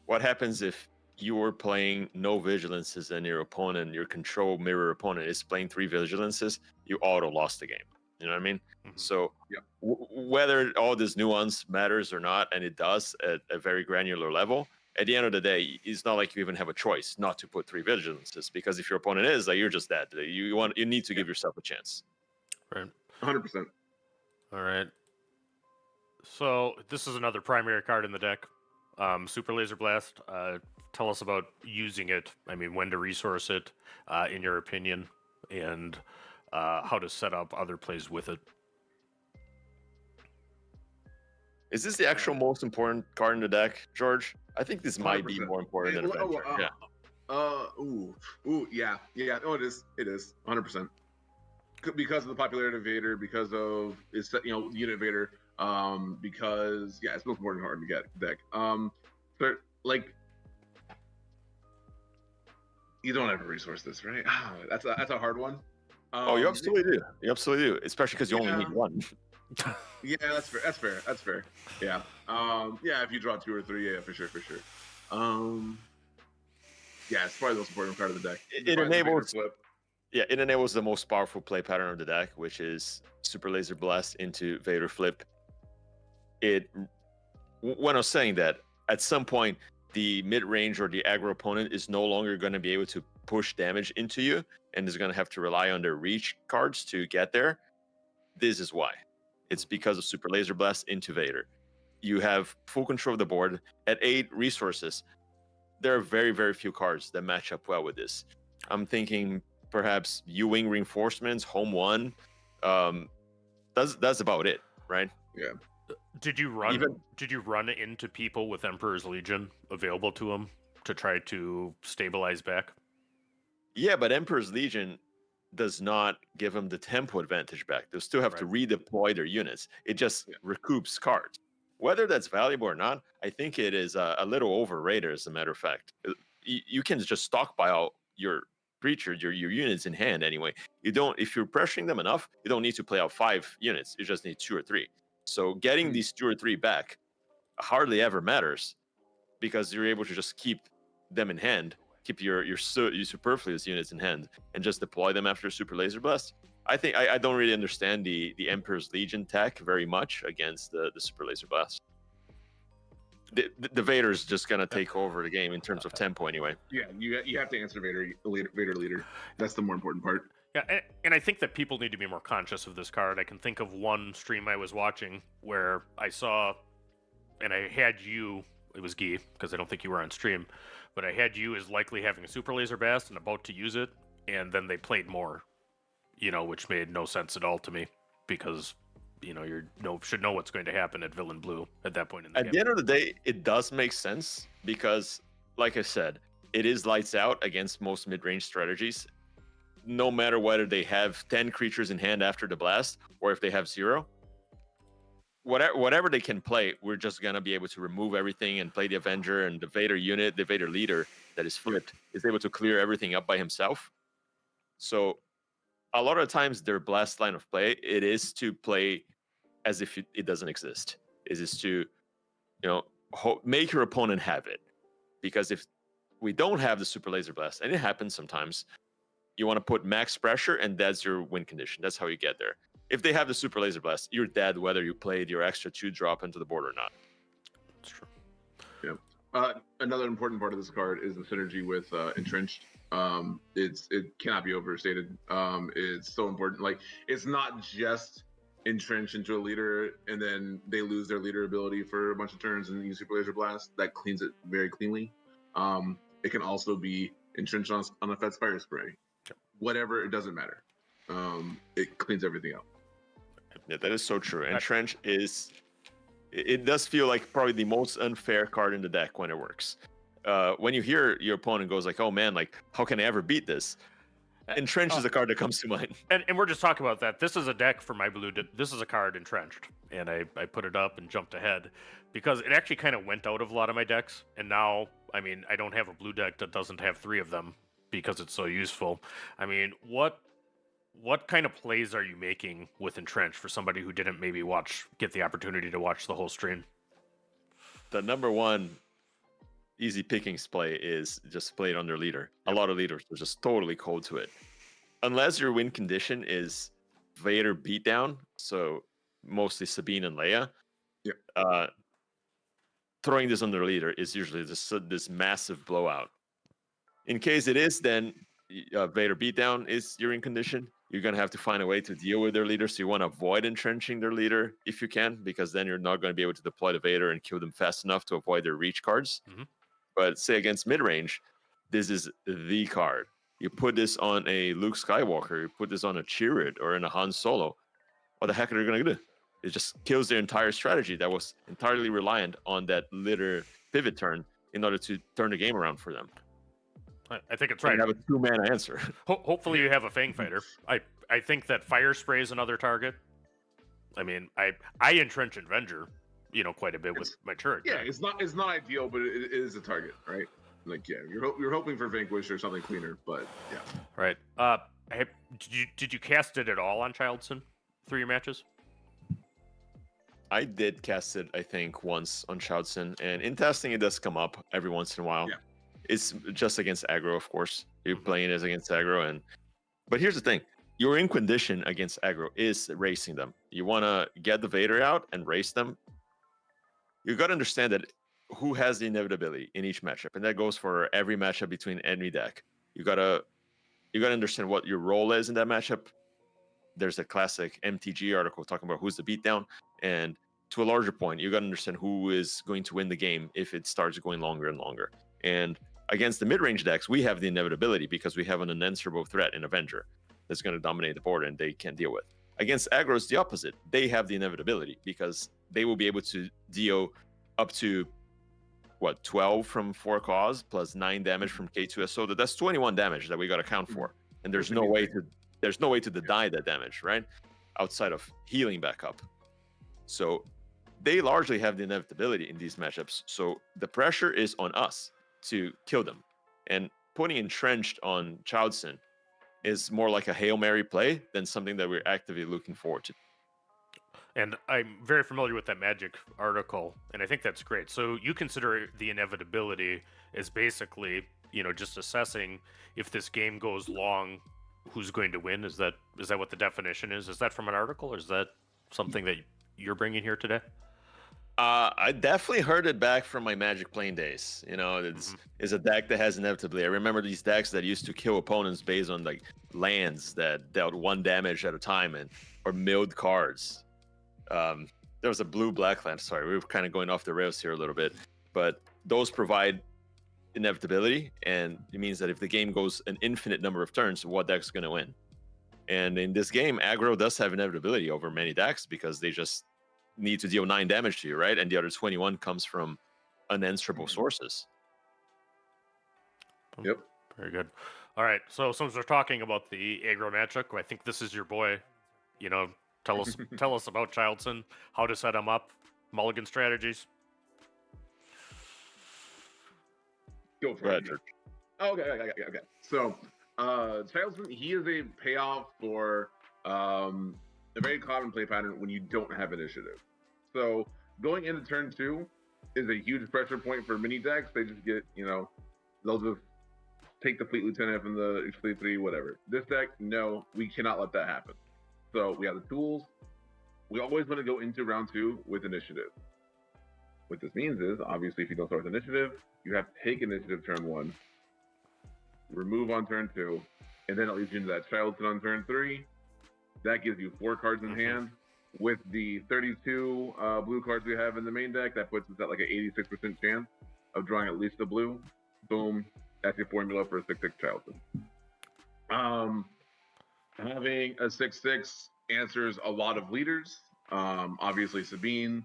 what happens if you were playing no Vigilances and your opponent, your control mirror opponent, is playing 3 Vigilances? You auto lost the game. You know what I mean? Mm-hmm. So yep. Whether all this nuance matters or not, and it does at a very granular level, at the end of the day, it's not like you even have a choice not to put 3 Vigilances, because if your opponent is, like, you're just dead. You need to give yourself a chance. Right. 100%. All right. So this is another primary card in the deck. Superlaser Blast. Tell us about using it. I mean, when to resource it, in your opinion, and how to set up other plays with it. Is this the actual most important card in the deck, George? I think this 100%. Might be more important than Avenger. Yeah. Oh, it is. It is 100%. Because of the popularity of Vader, because of its unit Vader, because it's the most important card in the deck. So like, you don't ever resource this, right? That's a hard one. You absolutely do. You absolutely do, especially because you only need 1. Yeah, that's fair. Yeah. If you draw 2 or 3, yeah, for sure. Yeah, it's probably the most important card of the deck. It enables. Yeah, it enables the most powerful play pattern of the deck, which is Superlaser Blast into Vader Flip. When I was saying that, at some point, the mid-range or the aggro opponent is no longer going to be able to push damage into you and is going to have to rely on their reach cards to get there. This is why. It's because of Superlaser Blast into Vader. You have full control of the board. At 8 resources, there are very, very few cards that match up well with this. I'm thinking perhaps U-Wing Reinforcements, Home 1. That's about it, right? Yeah. Did you run into people with Emperor's Legion available to them to try to stabilize back? Yeah, but Emperor's Legion does not give them the tempo advantage back. They'll still have to redeploy their units. It just recoups cards. Whether that's valuable or not, I think it is a little overrated, as a matter of fact. You can just stockpile your creatures, your units in hand anyway. If you're pressuring them enough, you don't need to play out 5 units. You just need 2 or 3. So getting these 2 or 3 back hardly ever matters because you're able to just keep them in hand, keep your superfluous units in hand, and just deploy them after Superlaser Blast. I don't really understand the Emperor's Legion tech very much against the Superlaser Blast. The Vader's just gonna take over the game in terms of tempo anyway. Yeah, you have to answer Vader leader. That's the more important part. Yeah, and I think that people need to be more conscious of this card. I can think of one stream I was watching where I saw, and I had you, it was Gui, because I don't think you were on stream, but I had you as likely having a Superlaser Blast and about to use it, and then they played more, which made no sense at all to me, because, you should know what's going to happen at Villain Blue at that point in the game. At the end of the day, it does make sense, because, like I said, it is lights out against most mid-range strategies. No matter whether they have 10 creatures in hand after the blast or if they have 0, whatever they can play, we're just going to be able to remove everything and play the Avenger, and the Vader unit, the Vader leader that is flipped, is able to clear everything up by himself. So a lot of times their blast line of play, it is to play as if it doesn't exist. It is to, make your opponent have it. Because if we don't have the Superlaser Blast, and it happens sometimes, you want to put max pressure, and that's your win condition. That's how you get there. If they have the Superlaser Blast, you're dead whether you played your extra 2-drop into the board or not. That's true. Yeah. Another important part of this card is the synergy with Entrenched. It cannot be overstated. It's so important. Like, it's not just entrench into a leader and then they lose their leader ability for a bunch of turns and use Superlaser Blast. That cleans it very cleanly. It can also be entrenched on a Fed's Fire Spray. Whatever, it doesn't matter. It cleans everything up. Yeah, that is so true. Entrenched it does feel like probably the most unfair card in the deck when it works. When you hear your opponent goes like, oh man, like, how can I ever beat this? Entrenched is a card that comes to mind. And we're just talking about that. This is a deck for my blue. This is a card Entrenched. And I put it up and jumped ahead because it actually kind of went out of a lot of my decks. And now, I don't have a blue deck that doesn't have 3 of them because it's so useful. What kind of plays are you making with Entrenched for somebody who didn't maybe get the opportunity to watch the whole stream? The number one easy pickings play is just play it on their leader. A lot of leaders are just totally cold to it. Unless your win condition is Vader beatdown, so mostly Sabine and Leia, throwing this on their leader is usually this massive blowout. In case it is, then Vader beatdown is your win condition. You're going to have to find a way to deal with their leader, so you want to avoid entrenching their leader if you can, because then you're not going to be able to deploy the Vader and kill them fast enough to avoid their reach cards. Mm-hmm. But say against mid-range, this is the card. You put this on a Luke Skywalker, you put this on a Chirrut or in a Han Solo, what the heck are they going to do? It just kills their entire strategy that was entirely reliant on that leader pivot turn in order to turn the game around for them. I think it's right. I have a 2-mana answer. Hopefully you have a Fang Fighter. I think that Fire Spray is another target. I entrench Avenger, quite a bit with my turret. Yeah, it's not ideal, but it is a target, right? Like, yeah, you're hoping for Vanquish or something cleaner, but yeah. Right. Did you cast it at all on Childsen through your matches? I did cast it, I think, once on Childsen, and in testing it does come up every once in a while. Yeah. It's just against aggro, of course. You're playing it against aggro, and But here's the thing. Your in condition against aggro is racing them. You want to get the Vader out and race them. You got to understand that who has the inevitability in each matchup, and that goes for every matchup between enemy deck. You gotta understand what your role is in that matchup. There's a classic MTG article talking about who's the beatdown, and to a larger point, you got to understand who is going to win the game if it starts going longer and longer. And against the mid-range decks, we have the inevitability because we have an unanswerable threat in Avenger that's going to dominate the board and they can't deal with. Against aggro, it's the opposite. They have the inevitability because they will be able to deal up to 12 from 4 cause plus 9 damage from K2SO. That's 21 damage that we got to count for, and there's no way to deny that damage, right? Outside of healing back up. So they largely have the inevitability in these matchups. So the pressure is on us to kill them. And putting Entrenched on Childsen is more like a Hail Mary play than something that we're actively looking forward to. And I'm very familiar with that Magic article, and I think that's great. So you consider the inevitability as basically, just assessing if this game goes long, who's going to win? Is that what the definition is? Is that from an article, or is that something that you're bringing here today? I definitely heard it back from my Magic playing days. It's a deck that has inevitability. I remember these decks that used to kill opponents based on like lands that dealt 1 damage at a time or milled cards. There was a blue-black land. Sorry, we were kind of going off the rails here a little bit, but those provide inevitability, and it means that if the game goes an infinite number of turns, what deck's going to win? And in this game, aggro does have inevitability over many decks because they just need to deal 9 damage to you, right? And the other 21 comes from unanswerable sources. Yep. Very good. All right. So since we're talking about the aggro matchup, I think this is your boy. Tell us about Childsen, how to set him up, mulligan strategies. Go for it. Okay. So, Childsen, he is a payoff for a very common play pattern when you don't have initiative. So, going into turn 2 is a huge pressure point for mini decks. They just get, they'll just take the Fleet Lieutenant from the Fleet 3, whatever. This deck, no, we cannot let that happen. So we have the tools. We always want to go into round 2 with initiative. What this means is, obviously, if you don't start with initiative, you have to take initiative turn 1, remove on turn 2, and then it leads you into that Childsen on turn 3. That gives you 4 cards in hand. With the 32 blue cards we have in the main deck, that puts us at like an 86% chance of drawing at least a blue. Boom. That's your formula for a 6/6 Childsen. Having a 6/6 answers a lot of leaders. Obviously Sabine,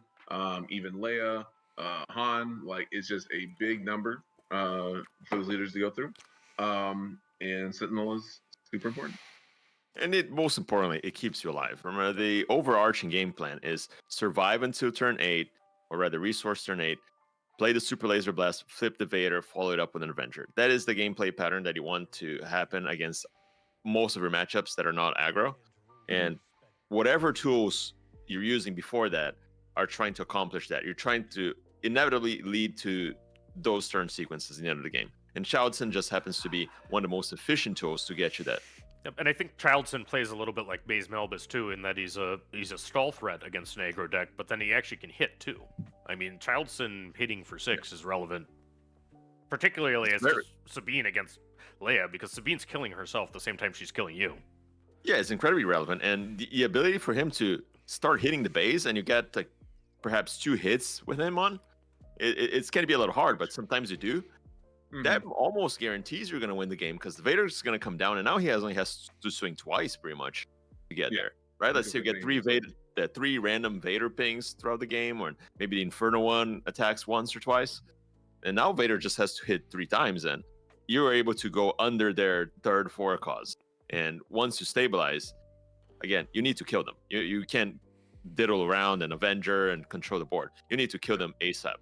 even Leia, Han, it's just a big number for those leaders to go through. And Sentinel is super important. And most importantly, it keeps you alive. Remember, the overarching game plan is survive until turn 8, or rather resource turn 8, play the Superlaser Blast, flip the Vader, follow it up with an Avenger. That is the gameplay pattern that you want to happen against most of your matchups that are not aggro. And whatever tools you're using before that are trying to accomplish that. You're trying to inevitably lead to those turn sequences in the end of the game. And Childsen just happens to be one of the most efficient tools to get you that. Yep, and I think Childsen plays a little bit like Baze Melbus too, in that he's a stall threat against an aggro deck, but then he actually can hit too. I mean, Childsen hitting for 6 is relevant, particularly as Sabine against Leia, because Sabine's killing herself at the same time she's killing you. Yeah, it's incredibly relevant, and the ability for him to start hitting the base and you get like perhaps 2 hits with him on, it's going to be a little hard, but sometimes you do. That almost guarantees you're going to win the game because the Vader's going to come down, and now he only has to swing twice pretty much to get there, right? Let's say you get 3 random Vader pings throughout the game, or maybe the Inferno one attacks once or twice, and now Vader just has to hit 3 times, and you're able to go under their 3rd 4 cause. And once you stabilize, again, you need to kill them. You can't diddle around and Avenger and control the board. You need to kill them ASAP.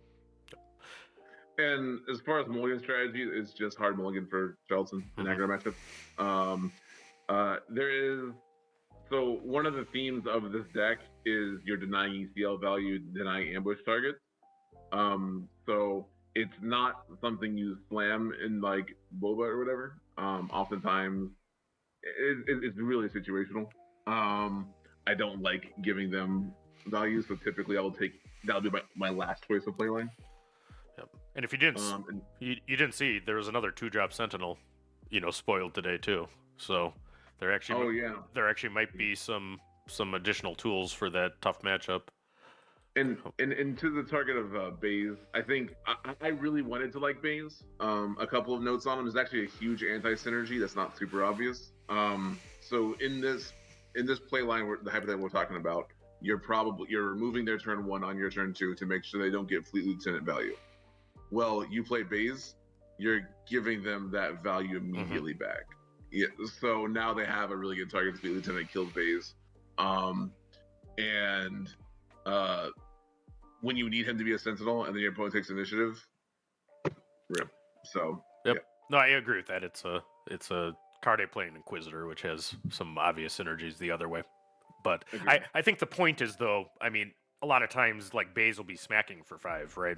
And as far as mulligan strategy, it's just hard mulligan for Childsen in aggro matchup. So one of the themes of this deck is you're denying ECL value, denying ambush targets. So it's not something you slam in like Boba or whatever. Oftentimes It's really situational. I don't like giving them values, so typically that'll be my last choice of playline. Yep. And if you didn't see, there was another 2-drop Sentinel, spoiled today too. So there actually might be some additional tools for that tough matchup. And to the target of Baze, I think I really wanted to like Baze. A couple of notes on him is actually a huge anti-synergy that's not super obvious. So in this play line, the hypothetical we're talking about, you're removing their turn 1 on your turn 2 to make sure they don't get Fleet Lieutenant value. Well, you play Baze, you're giving them that value immediately back. Yeah, so now they have a really good target. Fleet Lieutenant kills Baze. When you need him to be a Sentinel and then your opponent takes initiative, rip. So yep. Yeah. No, I agree with that. It's a card I play an Inquisitor, which has some obvious synergies the other way. But I think the point is, though, I mean, a lot of times, like, Baze will be smacking for 5, right?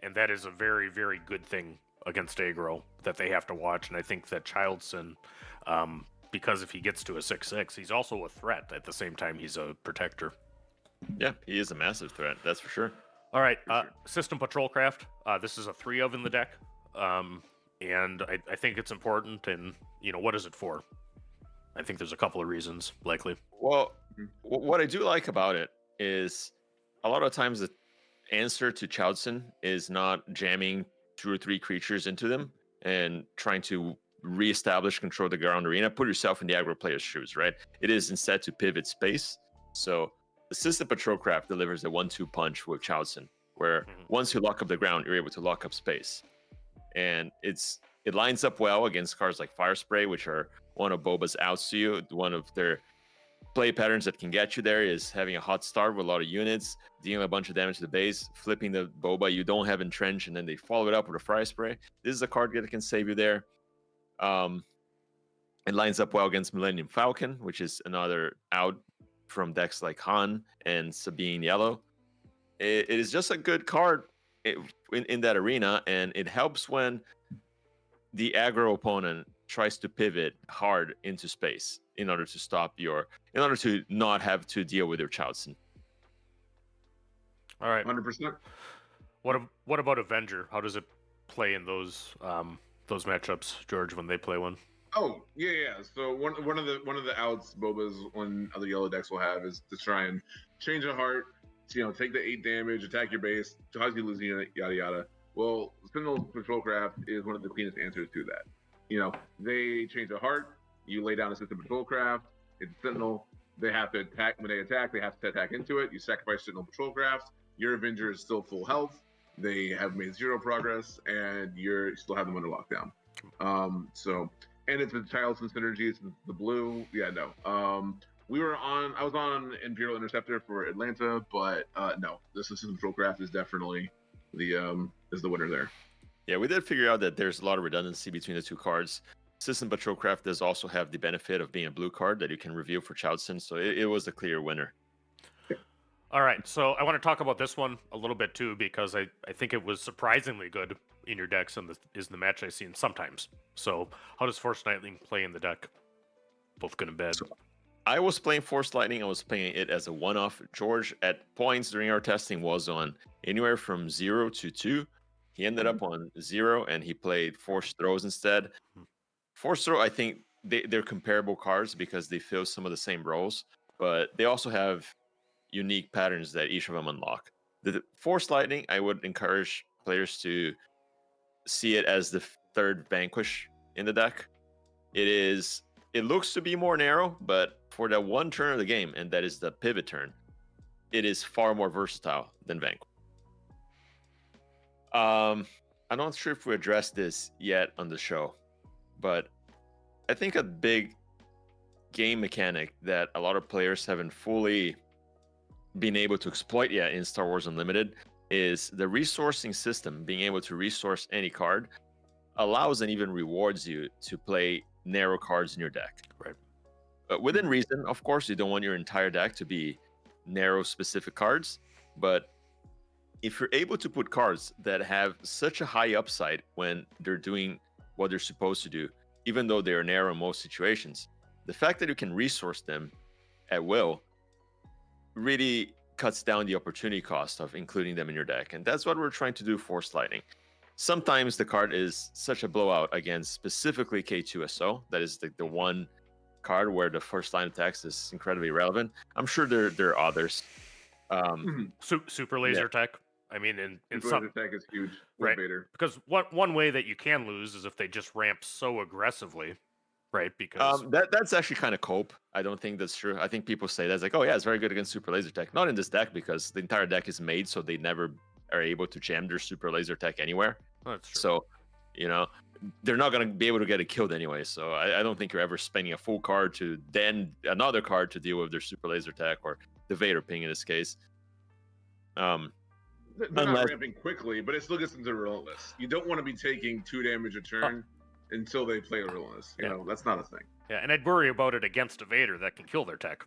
And that is a very, very good thing against aggro that they have to watch. And I think that Childsen, because if he gets to a 6/6, he's also a threat at the same time he's a protector. Yeah, he is a massive threat, that's for sure. All right, System Patrolcraft. This is a 3 of in the deck. And I think it's important. And, what is it for? I think there's a couple of reasons, likely. Well, what I do like about it is a lot of times the answer to Childsen is not jamming 2 or 3 creatures into them and trying to reestablish control of the ground arena. Put yourself in the aggro player's shoes, right? It is instead to pivot space. So the System Patrolcraft delivers a 1-2 punch with Childsen, where once you lock up the ground, you're able to lock up space. And it lines up well against cards like Fire Spray, which are one of Boba's outs to you. One of their play patterns that can get you there is having a hot start with a lot of units, dealing a bunch of damage to the base, flipping the Boba you don't have Entrenched, and then they follow it up with a Fire Spray. This is a card that can save you there. It lines up well against Millennium Falcon, which is another out from decks like Han and Sabine Yellow. It is just a good card in that arena, and it helps when the aggro opponent tries to pivot hard into space in order to not have to deal with your Childsen. All right, 100%. What about Avenger? How does it play in those matchups, George, when they play one? Oh yeah. So one of the outs Boba's on other yellow decks will have is to try and change a heart. Take the 8 damage, attack your base, cause you lose unit, yada yada. Well, Sentinel Patrolcraft is one of the cleanest answers to that. They change a heart, you lay down a System Patrolcraft, it's Sentinel, they have to attack. When they attack, they have to attack into it. You sacrifice Sentinel Patrolcraft, your Avenger is still full health, they have made 0 progress, and you still have them under lockdown. And it's a Childsen synergy, it's the blue. Yeah, no. I was on Imperial Interceptor for Atlanta, but no, the System Patrolcraft is definitely the winner there. Yeah, we did figure out that there's a lot of redundancy between the 2 cards. System Patrolcraft does also have the benefit of being a blue card that you can reveal for Childsen, so it was the clear winner. All right, so I want to talk about this one a little bit too, because I think it was surprisingly good in your decks and is the match I've seen sometimes. So how does Force Lightning play in the deck? Both good and bad. So I was playing Force Lightning. I was playing it as a one-off. George, at points during our testing, was on anywhere from 0 to 2. He ended up on 0, and he played Force Throws instead. Force Throw, I think they're comparable cards because they fill some of the same roles, but they also have unique patterns that each of them unlock. The Force Lightning, I would encourage players to see it as the 3rd Vanquish in the deck. It looks to be more narrow, but for that one turn of the game, and that is the pivot turn, it is far more versatile than Vanquish. I'm not sure if we addressed this yet on the show, but I think a big game mechanic that a lot of players haven't fully been able to exploit yet in Star Wars Unlimited is the resourcing system. Being able to resource any card allows and even rewards you to play narrow cards in your deck. Right. But within reason, of course, you don't want your entire deck to be narrow specific cards. But if you're able to put cards that have such a high upside when they're doing what they're supposed to do, even though they're narrow in most situations, the fact that you can resource them at will really cuts down the opportunity cost of including them in your deck. And that's what we're trying to do for Lightning. Sometimes the card is such a blowout against specifically K2SO. That is the one card where the first line of text is incredibly relevant. I'm sure there are others. Superlaser Tech. I mean, in some Superlaser Tech is huge with right? Vader. Because one way that you can lose is if they just ramp so aggressively, right? Because that's actually kind of cope. I don't think that's true. I think people say that's like, oh yeah, it's very good against Superlaser Tech. Not in this deck because the entire deck is made so they never are able to jam their Superlaser Tech anywhere. That's true. So, they're not going to be able to get it killed anyway. So I don't think you're ever spending a full card to then another card to deal with their Superlaser Tech or the Vader ping in this case. They're not ramping quickly, but it still gets into Relentless. You don't want to be taking 2 damage a turn until they play a Relentless. You know, that's not a thing. Yeah, and I'd worry about it against a Vader that can kill their tech,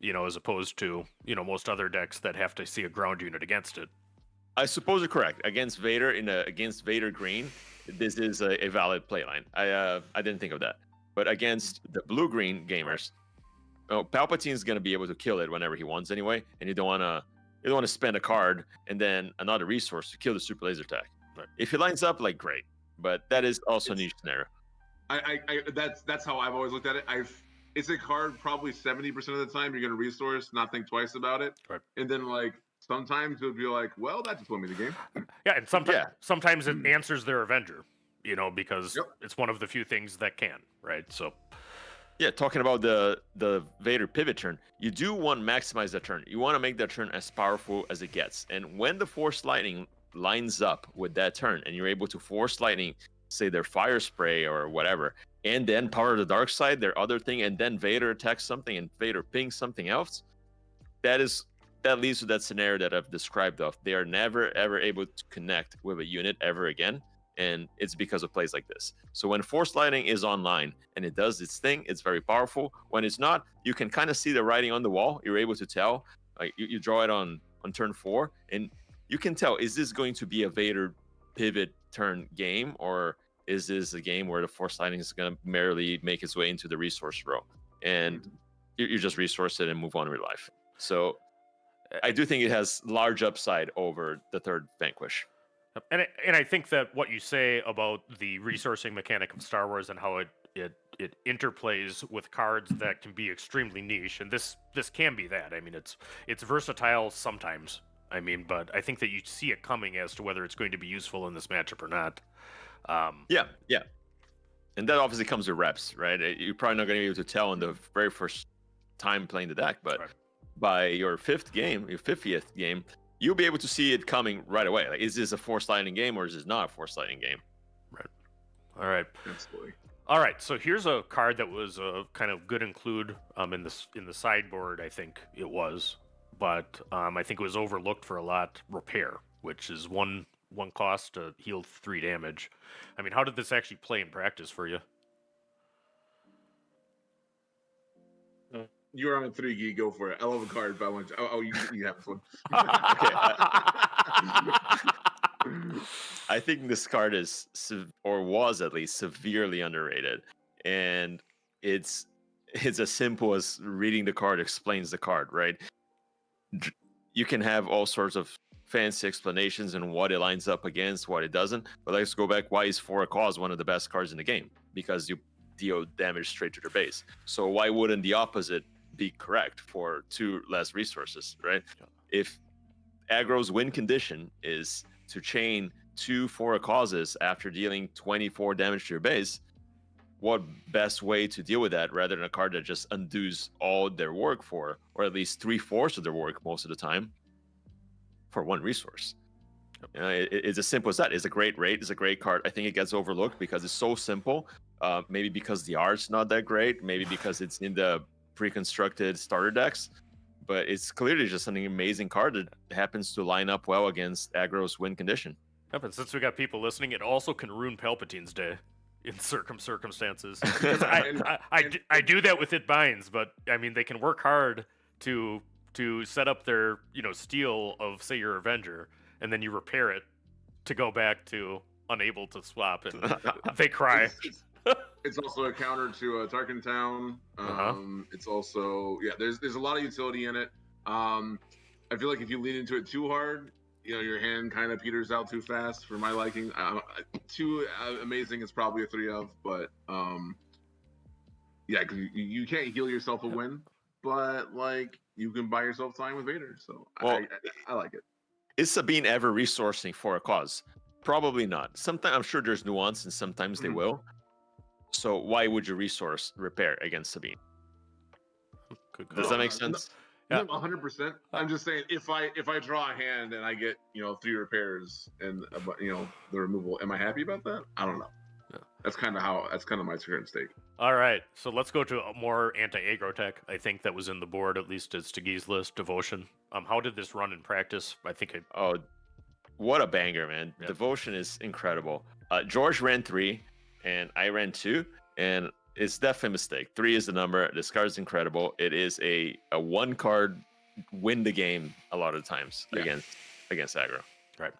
as opposed to, most other decks that have to see a ground unit against it. I suppose you're correct. Against Vader against Vader Green, this is a valid playline. I didn't think of that. But against the blue-green gamers, Palpatine's going to be able to kill it whenever he wants anyway, and you don't want to spend a card and then another resource to kill the Super Laser Tech. Right. If it lines up, like, great. But that is also a niche scenario. That's how I've always looked at it. It's a card probably 70% of the time you're going to resource, not think twice about it. Right. And then, like, sometimes it'll be like, well, that just won me the game. Yeah, and sometimes it answers their Avenger, because it's one of the few things that can, right? So, yeah, talking about the Vader pivot turn, you do want to maximize that turn. You want to make that turn as powerful as it gets. And when the Force Lightning lines up with that turn, and you're able to Force Lightning, say their Fire Spray or whatever, and then Power the Dark Side, their other thing, and then Vader attacks something and Vader pings something else, that leads to that scenario that I've described of. They are never, ever able to connect with a unit ever again. And it's because of plays like this. So when Force Lightning is online and it does its thing, it's very powerful. When it's not, you can kind of see the writing on the wall. You're able to tell. Like you draw it on turn 4, and you can tell, is this going to be a Vader pivot turn game, or is this a game where the Force Lightning is going to merely make its way into the resource row? And you just resource it and move on with life. So I do think it has large upside over the third Vanquish. And I think that what you say about the resourcing mechanic of Star Wars and how it interplays with cards that can be extremely niche, and this can be that. I mean, it's versatile sometimes. I mean, but I think that you see it coming as to whether it's going to be useful in this matchup or not. Yeah. And that obviously comes with reps, right? You're probably not going to be able to tell in the very first time playing the deck, but by your 50th game, you'll be able to see it coming right away. Like, is this a Force Lightning game or is this not a Force Lightning game? Right. All right. Absolutely. All right. So here's a card that was a kind of good include in the sideboard. I think it was, but I think it was overlooked for a lot. Repair, which is one cost to heal 3 damage. I mean, how did this actually play in practice for you? You're on a 3 Gui, go for it. I love a card, but I want you have this one. I think this card is, or was at least, severely underrated, and it's as simple as reading the card explains the card, right? You can have all sorts of fancy explanations and what it lines up against, what it doesn't, but let's go back. Why is For a Cause one of the best cards in the game? Because you deal damage straight to their base. So why wouldn't the opposite be correct for 2 less resources, right? If aggro's win condition is to chain 2 For a Causes after dealing 24 damage to your base, what best way to deal with that rather than a card that just undoes all their work for, or at least 3/4 of their work most of the time, for 1 resource? It's as simple as that. It's a great rate. It's a great card. I think it gets overlooked because it's so simple. Maybe because the art's not that great. Maybe because it's in the pre-constructed starter decks. But it's clearly just an amazing card that happens to line up well against aggro's win condition. Yeah, but since we got people listening, it also can ruin Palpatine's day in circumstances. I do that with It Binds, but I mean they can work hard to set up their steal of, say, your Avenger, and then you repair it to go back to unable to swap, and they cry. It's also a counter to Tarkin Town. It's also there's a lot of utility in it. I feel like if you lean into it too hard, your hand kind of peters out too fast for my liking. Too amazing is probably a 3 of, but yeah, cause you can't heal yourself a win, but like you can buy yourself time with Vader. So I like it. Is Sabine ever resourcing for a cause? Probably not. Sometimes I'm sure there's nuance, and sometimes they will. So why would you resource repair against Sabine? Does that make sense? No, 100%. I'm just saying, if I draw a hand and I get 3 repairs and the removal, am I happy about that? I don't know. Yeah. That's kind of my current stake. All right, so let's go to a more anti-aggro tech. I think that was in the board, at least it's to Gui's list. Devotion. How did this run in practice? I think it. Oh, what a banger, man! Yep. Devotion is incredible. George ran 3, and I ran 2, and it's definitely a mistake. 3 is the number. This card is incredible. It is a 1 card win the game a lot of times against aggro. Right,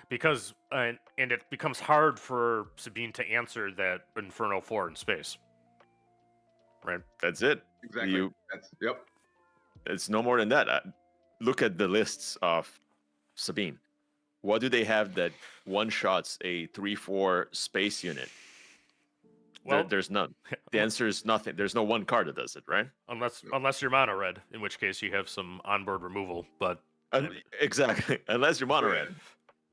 because and it becomes hard for Sabine to answer that Inferno 4 in space. Right. That's it. Exactly. Yep. It's no more than that. Look at the lists of Sabine. What do they have that one shots a 3/4 space unit? Well, there's none. The answer is nothing. There's no 1 card that does it, right? Unless you're mono red, in which case you have some onboard removal. But exactly, unless you're mono red.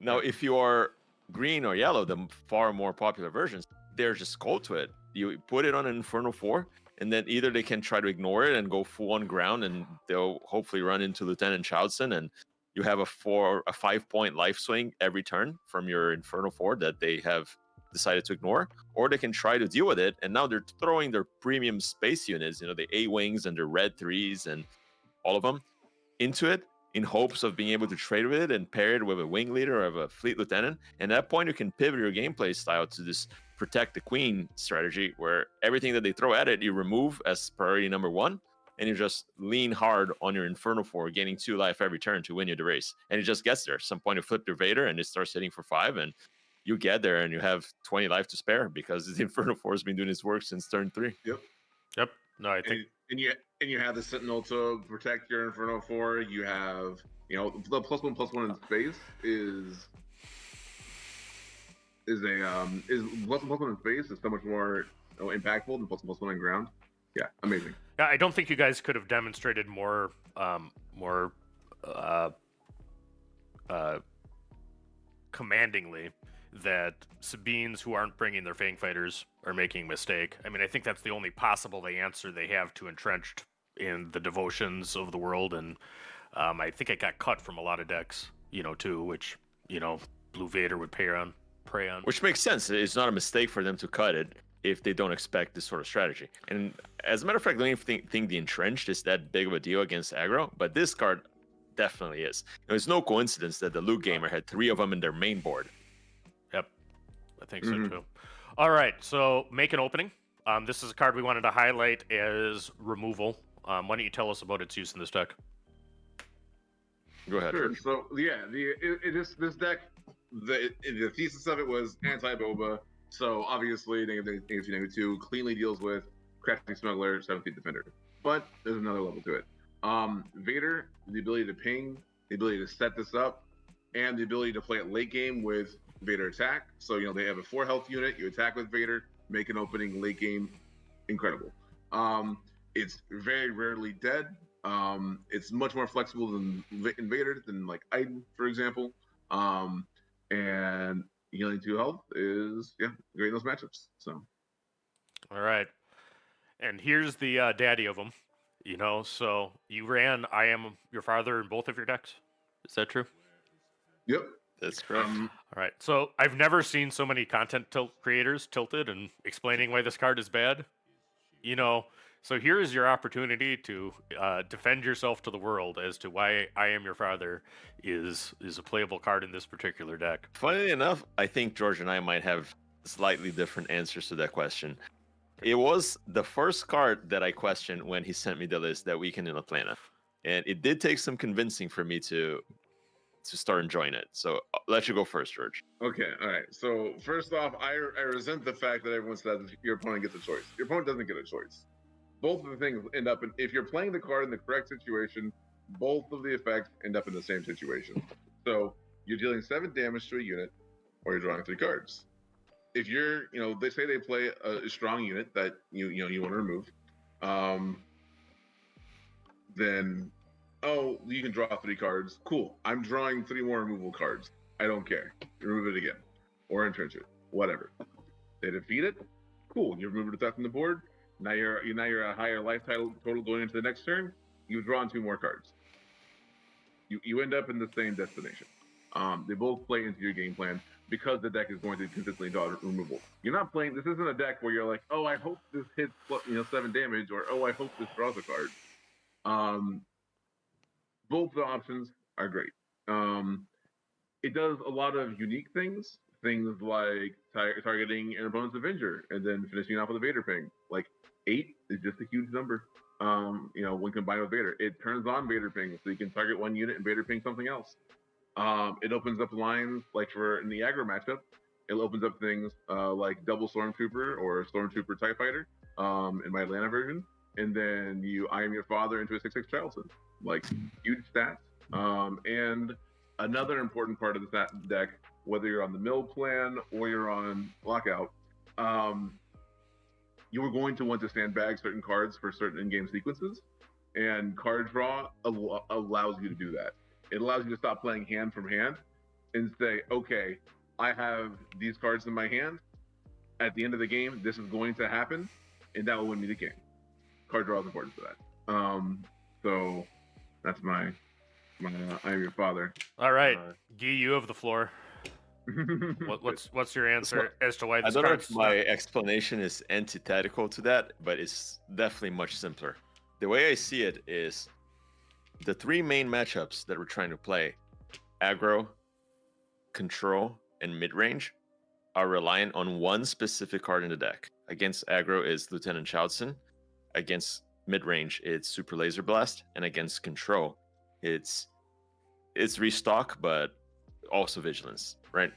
Now, if you are green or yellow, the far more popular versions, they're just cold to it. You put it on an Inferno 4, and then either they can try to ignore it and go full on ground, and they'll hopefully run into Lieutenant Childsen, and you have a 5-point life swing every turn from your Inferno 4 that they have decided to ignore, or they can try to deal with it. And now they're throwing their premium space units, the A-Wings and their red 3s and all of them into it in hopes of being able to trade with it and pair it with a wing leader or a fleet lieutenant. And at that point, you can pivot your gameplay style to this protect the queen strategy, where everything that they throw at it, you remove as priority number 1, and you just lean hard on your Inferno 4, gaining 2 life every turn to win you the race. And it just gets there. At some point, you flip your Vader, and it starts hitting for 5, and you get there, and you have 20 life to spare because the Inferno 4 has been doing its work since turn 3. Yep. No, I think. And you have the Sentinel to protect your Inferno 4. You have the +1/+1 in space is +1/+1 in space is so much more impactful than +1/+1 on ground. Yeah, amazing. Yeah, I don't think you guys could have demonstrated more commandingly that Sabines who aren't bringing their Fang Fighters are making a mistake. I mean, I think that's the only possible answer they have to Entrenched in the Devotions of the world, and I think it got cut from a lot of decks, too, which, Blue Vader would prey on. Which makes sense. It's not a mistake for them to cut it if they don't expect this sort of strategy. And as a matter of fact, I don't even think the Entrenched is that big of a deal against aggro, but this card definitely is. It's no coincidence that the Luke Gamer had 3 of them in their main board. Yep, I think so too. All right, so make an opening. This is a card we wanted to highlight as removal. Why don't you tell us about its use in this deck? Go ahead. Sure. So this deck, the thesis of it was anti-boba. So obviously, -2 cleanly deals with Crafty Smuggler, 7th Defender. But there's another level to it. Vader, the ability to ping, the ability to set this up, and the ability to play it late game with Vader attack. So they have a 4 health unit. You attack with Vader, make an opening late game. Incredible. It's very rarely dead. It's much more flexible than Vader than like Iden, for example. And healing 2 health is great in those matchups. So, all right, and here's the daddy of them. So you ran I Am Your Father in both of your decks. Is that true? Yep, that's correct. All right, so I've never seen so many content creators tilted and explaining why this card is bad. So here is your opportunity to defend yourself to the world as to why I Am Your Father is a playable card in this particular deck. Funnily enough, I think George and I might have slightly different answers to that question. It was the first card that I questioned when he sent me the list that weekend in Atlanta. And it did take some convincing for me to to start enjoying it. So I'll let you go first, George. Okay, all right. So first off, I resent the fact that everyone says your opponent gets a choice. Your opponent doesn't get a choice. Both of the things end up in, if you're playing the card in the correct situation, both of the effects end up in the same situation. So you're dealing 7 damage to a unit, or you're drawing 3 cards. If you're, they say they play a strong unit that you want to remove, then you can draw 3 cards. Cool. I'm drawing 3 more removal cards. I don't care. Remove it again, or entrench it, whatever. They defeat it. Cool. You remove it from the board. Now you're a higher life total going into the next turn. You've drawn 2 more cards. You end up in the same destination. They both play into your game plan because the deck is going to consistently draw removal. You're not playing. This isn't a deck where you're like, oh, I hope this hits 7 damage, or oh, I hope this draws a card. Both the options are great. It does a lot of unique things like targeting an opponent's Avenger and then finishing off with a Vader ping. Like 8 is just a huge number. When combined with Vader, it turns on Vader ping, so you can target one unit and Vader ping something else. It opens up lines like in the aggro matchup. It opens up things like double Stormtrooper or Stormtrooper TIE Fighter in my Atlanta version, and then I Am Your Father into a 6/6 Childsen. Like huge stats. And another important part of the deck, whether you're on the mill plan or you're on lockout, you are going to want to sandbag certain cards for certain in-game sequences, and card draw allows you to do that. It allows you to stop playing hand from hand and say, okay, I have these cards in my hand. At the end of the game, this is going to happen, and that will win me the game. Card draw is important for that. So that's my I Am Your Father. All right, Guy, you have the floor. What's your answer as to why this I don't know card's if my explanation is antithetical to that, but it's definitely much simpler. The way I see it is the 3 main matchups that we're trying to play, aggro, control, and mid-range, are reliant on one specific card in the deck. Against aggro is Lieutenant Childsen. Against mid-range, it's Superlaser Blast. And against control, it's restock, but also Vigilance, right?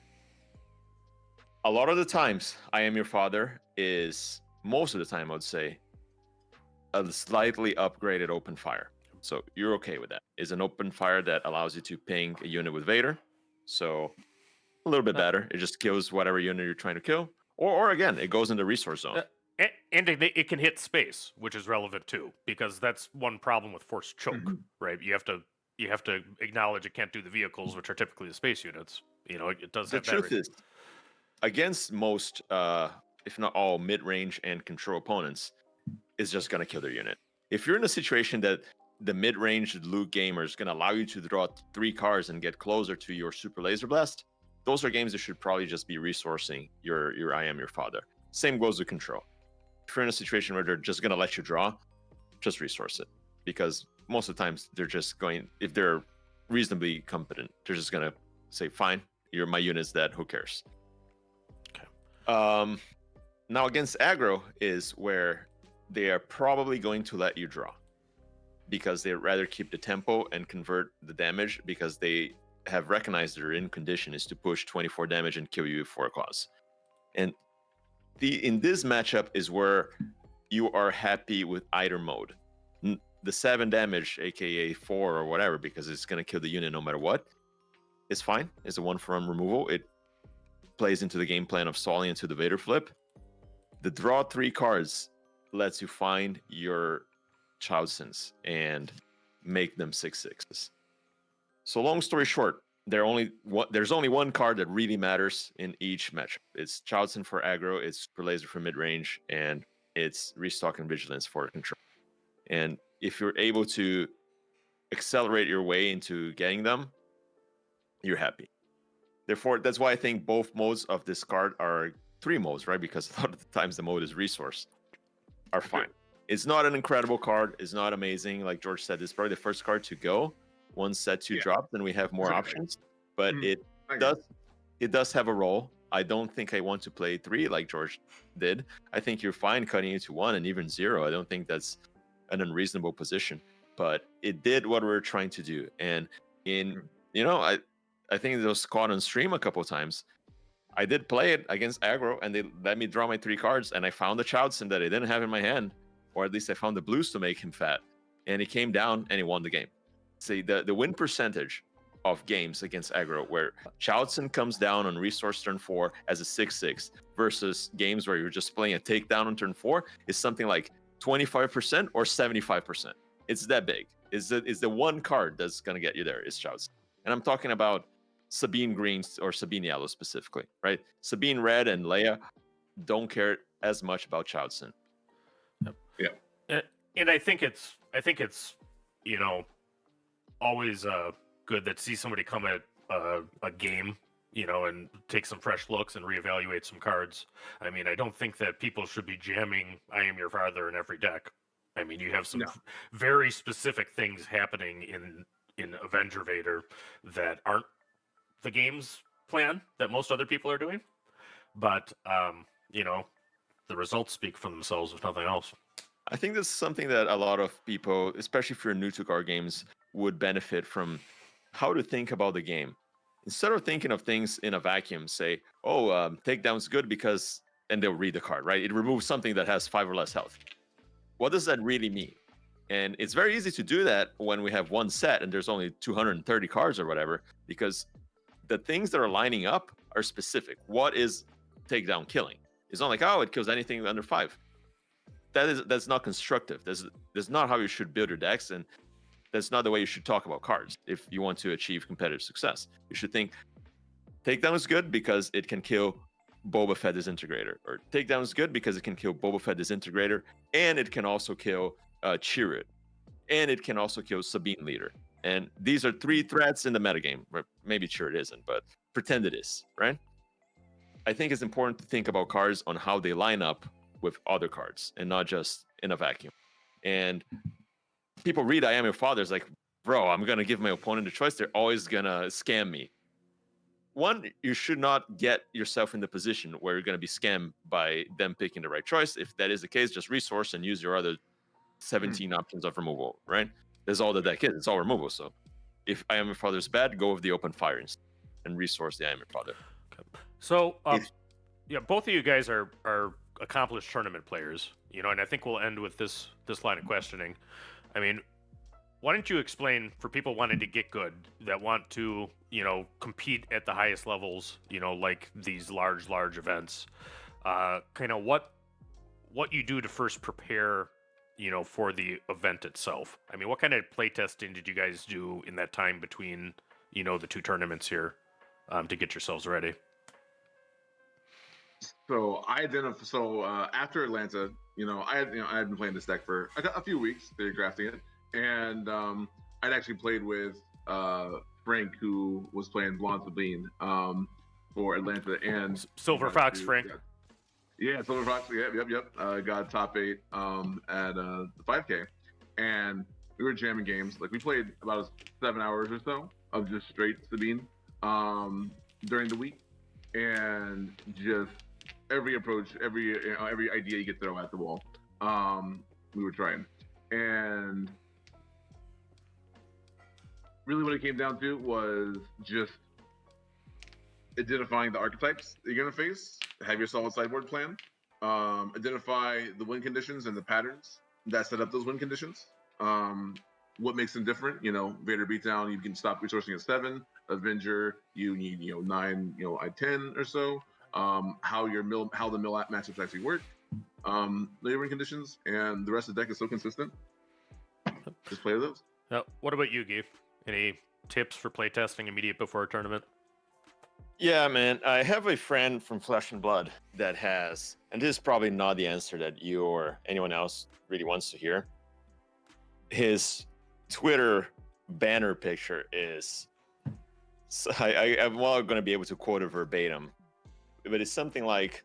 A lot of the times, I Am Your Father is, most of the time, I would say, a slightly upgraded open fire. So you're okay with that. It's an open fire that allows you to ping a unit with Vader. So a little bit better. It just kills whatever unit you're trying to kill. Or again, it goes in the resource zone. And it can hit space, which is relevant too, because that's one problem with Force Choke, right? You have to acknowledge it can't do the vehicles, which are typically the space units. It does have the truth is, against most, if not all, mid-range and control opponents, is just going to kill their unit. If you're in a situation that the mid-range loot gamer is going to allow you to draw 3 cards and get closer to your Superlaser Blast, those are games that should probably just be resourcing your I Am Your Father. Same goes with control. If you're in a situation where they're just going to let you draw, just resource it. Because most of the times they're just going, if they're reasonably competent, they're just going to say, fine, my unit's dead, who cares? Okay. Now against aggro is where they are probably going to let you draw, because they'd rather keep the tempo and convert the damage, because they have recognized their in condition is to push 24 damage and kill you with 4 claws. And in this matchup is where you are happy with either mode. The 7 damage, aka 4 or whatever, because it's going to kill the unit no matter what, is fine. It's a 1-for-1 removal. It plays into the game plan of stalling into the Vader flip. The draw 3 cards lets you find your Childsens and make them 6/6s. So long story short, there's only one card that really matters in each matchup. It's Childsen for aggro, it's Superlaser for mid-range, and it's Restock and Vigilance for control. And if you're able to accelerate your way into getting them, you're happy. Therefore, that's why I think both modes of this card are 3 modes, right? Because a lot of the times the mode is resource, are fine. It's not an incredible card. It's not amazing. Like George said, it's probably the first card to go once set 2 drops, and we have more options. But it does have a role. I don't think I want to play 3 like George did. I think you're fine cutting it to 1 and even 0. I don't think that's an unreasonable position. But it did what we were trying to do. And I think it was caught on stream a couple of times. I did play it against aggro, and they let me draw my 3 cards, and I found the Childsen that I didn't have in my hand, or at least I found the blues to make him fat, and he came down and he won the game. See, the win percentage of games against aggro where Childsen comes down on resource turn 4 as a 6/6 versus games where you're just playing a takedown on turn 4 is something like 25% or 75%. It's that big. Is the one card that's gonna get you there is Childsen. And I'm talking about Sabine Green or Sabine Yellow specifically, right? Sabine Red and Leia don't care as much about Childsen. Yeah. And I think it's always good that see somebody come at a game, and take some fresh looks and reevaluate some cards. I mean, I don't think that people should be jamming I Am Your Father in every deck. I mean, you have some very specific things happening in Avenger Vader that aren't the game's plan that most other people are doing. But, the results speak for themselves, if nothing else. I think this is something that a lot of people, especially if you're new to card games, would benefit from how to think about the game. Instead of thinking of things in a vacuum, say, takedown's good because, and they'll read the card, right? It removes something that has 5 or less health. What does that really mean? And it's very easy to do that when we have one set and there's only 230 cards or whatever, because the things that are lining up are specific. What is takedown killing? It's not like, it kills anything under 5. That's not constructive. That's not how you should build your decks, and that's not the way you should talk about cards if you want to achieve competitive success. You should think takedown is good because it can kill Boba Fett Disintegrator, or takedown is good because it can kill Boba Fett Disintegrator, and it can also kill Chirrut, and it can also kill Sabine Leader. And these are 3 threats in the metagame. Maybe Chirrut isn't, but pretend it is, right? I think it's important to think about cards on how they line up with other cards and not just in a vacuum. And people read I Am Your Father, it's like, bro, I'm going to give my opponent a choice. They're always going to scam me. One, you should not get yourself in the position where you're going to be scammed by them picking the right choice. If that is the case, just resource and use your other 17 options of removal, right? That's all the deck is. It's all removal. So if I Am Your Father is bad, go with the open fire and resource the I Am Your Father. Okay. So, both of you guys are accomplished tournament players, and I think we'll end with this line of questioning. I mean, why don't you explain for people wanting to get good, that want to, compete at the highest levels, like these large events, kind of what you do to first prepare, for the event itself. I mean, what kind of playtesting did you guys do in that time between, the 2 tournaments here, to get yourselves ready? So after Atlanta, I had been playing this deck for a few weeks. They're drafting it, and I'd actually played with Frank, who was playing Blonde Sabine for Atlanta, and Silver Fox Frank. Yeah, Silver Fox. Yep. Got top 8 at the 5K, and we were jamming games. Like, we played about 7 hours or so of just straight Sabine during the week, and just every approach, every idea you could throw at the wall, we were trying. And really what it came down to was just identifying the archetypes that you're going to face, have your solid sideboard plan, identify the win conditions and the patterns that set up those win conditions, what makes them different. Vader beatdown, you can stop resourcing at 7. Avenger, you need 9, at 10 or so. How the mill matchups actually work, laboring conditions, and the rest of the deck is so consistent. Just play those. Now, what about you, Gui? Any tips for playtesting immediate before a tournament? Yeah, man. I have a friend from Flesh and Blood that has, and this is probably not the answer that you or anyone else really wants to hear. His Twitter banner picture is, so I'm not going to be able to quote it verbatim, but it's something like,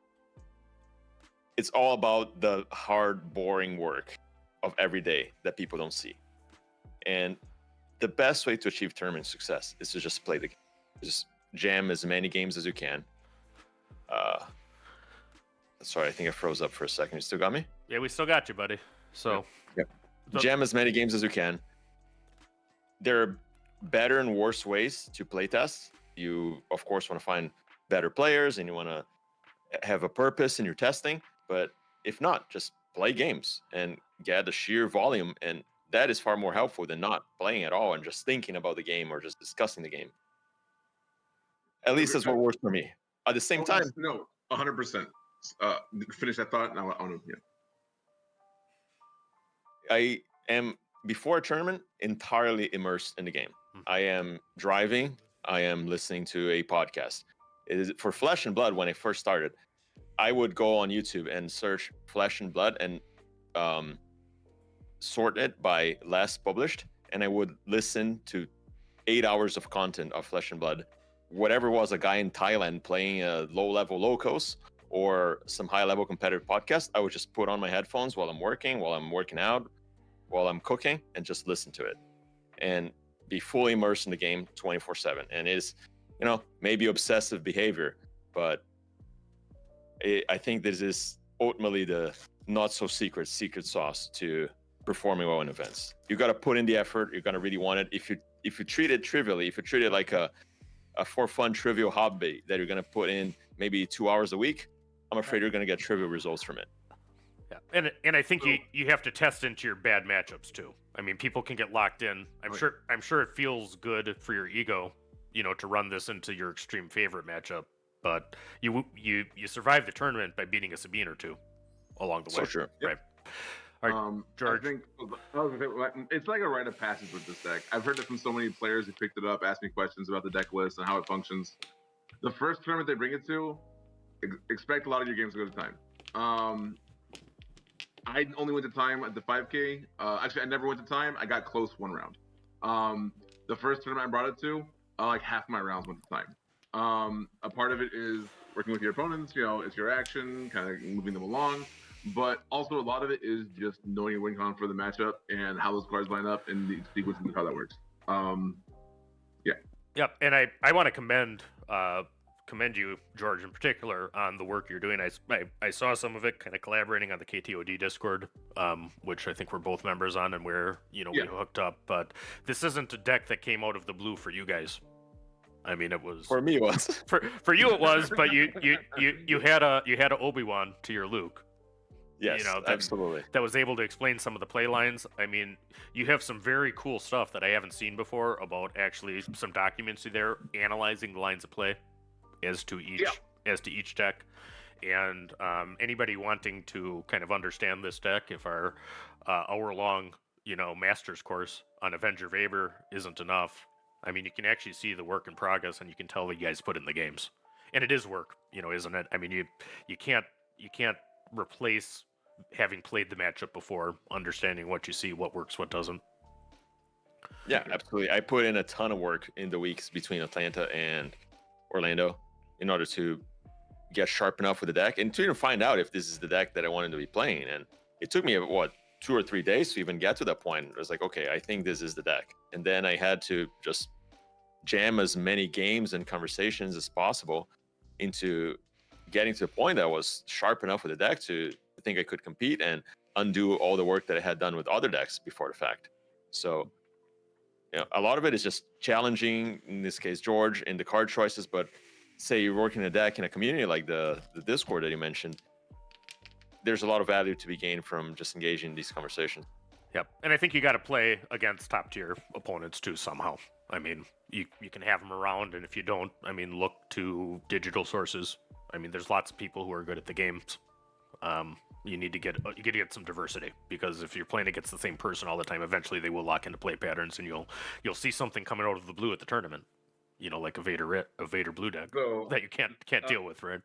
it's all about the hard, boring work of every day that people don't see. And the best way to achieve tournament success is to just play the game. Just jam as many games as you can. Sorry, I think I froze up for a second. You still got me? Yeah, we still got you, buddy. So, yep. Jam as many games as you can. There are better and worse ways to playtest. you of course want to find better players and you want to have a purpose in your testing. But if not, just play games and get the sheer volume, and that is far more helpful than not playing at all and just thinking about the game or just discussing the game. At least that's what works for me. At the same time, no, 100%. Finish that thought. Now I want to. I am, before a tournament, entirely immersed in the game. I am driving. I am listening to a podcast. It is for Flesh and Blood. When I first started, I would go on YouTube and search Flesh and Blood and sort it by last published, and I would listen to 8 hours of content of Flesh and Blood. Whatever was a guy in Thailand playing a low-level locos or some high-level competitive podcast, I would just put on my headphones while I'm working out, while I'm cooking, and just listen to it and be fully immersed in the game 24/7. And it is, maybe obsessive behavior, but I think this is ultimately the not so secret sauce to performing well in events. You got to put in the effort. You're going to really want it. If you treat it trivially, if you treat it like a for fun trivial hobby that you're going to put in maybe 2 hours a week, I'm afraid you're going to get trivial results from it. Yeah, and I think you have to test into your bad matchups too. I mean, people can get locked in. I'm sure it feels good for your ego, to run this into your extreme favorite matchup. But you survive the tournament by beating a Sabine or two along the way. So true. Right. All right, George. I think it's like a rite of passage with this deck. I've heard it from so many players who picked it up, asked me questions about the deck list and how it functions. The first tournament they bring it to, expect a lot of your games to go to time. I only went to time at the 5K. Actually, I never went to time. I got close one round. The first tournament I brought it to, like half my rounds went to time. A part of it is working with your opponents. It's your action, kind of moving them along. But also a lot of it is just knowing your win con for the matchup and how those cards line up and the sequencing of how that works. Yeah. Yep, and I want to commend you, George, in particular, on the work you're doing. I saw some of it, kind of collaborating on the KTOD Discord, which I think we're both members on, and where we hooked up. But this isn't a deck that came out of the blue for you guys. I mean, it was for me. It was for you. It was, but you had a Obi-Wan to your Luke. Yes, absolutely. That was able to explain some of the play lines. I mean, you have some very cool stuff that I haven't seen before about actually some documents there analyzing the lines of play as to each deck. And anybody wanting to kind of understand this deck, if our hour-long master's course on Avenger Vader isn't enough, I mean, you can actually see the work in progress, and you can tell that you guys put in the games, and it is work, isn't it? I mean, you can't replace having played the matchup before, understanding what you see, what works, what doesn't. Yeah, absolutely. I put in a ton of work in the weeks between Atlanta and Orlando in order to get sharp enough with the deck and to even find out if this is the deck that I wanted to be playing. And it took me 2 or 3 days to even get to that point. It was like, okay, I think this is the deck. And then I had to just jam as many games and conversations as possible into getting to the point that I was sharp enough with the deck to think I could compete and undo all the work that I had done with other decks before the fact. So, a lot of it is just challenging, in this case, George, in the card choices. But say you're working a deck in a community like the Discord that you mentioned, there's a lot of value to be gained from just engaging in these conversations. Yep, and I think you got to play against top-tier opponents too somehow. I mean, you can have them around, and if you don't, I mean, look to digital sources. I mean, there's lots of people who are good at the games. You need to get some diversity, because if you're playing against the same person all the time, eventually they will lock into play patterns, and you'll see something coming out of the blue at the tournament. Like a Vader blue deck that you can't deal with, right?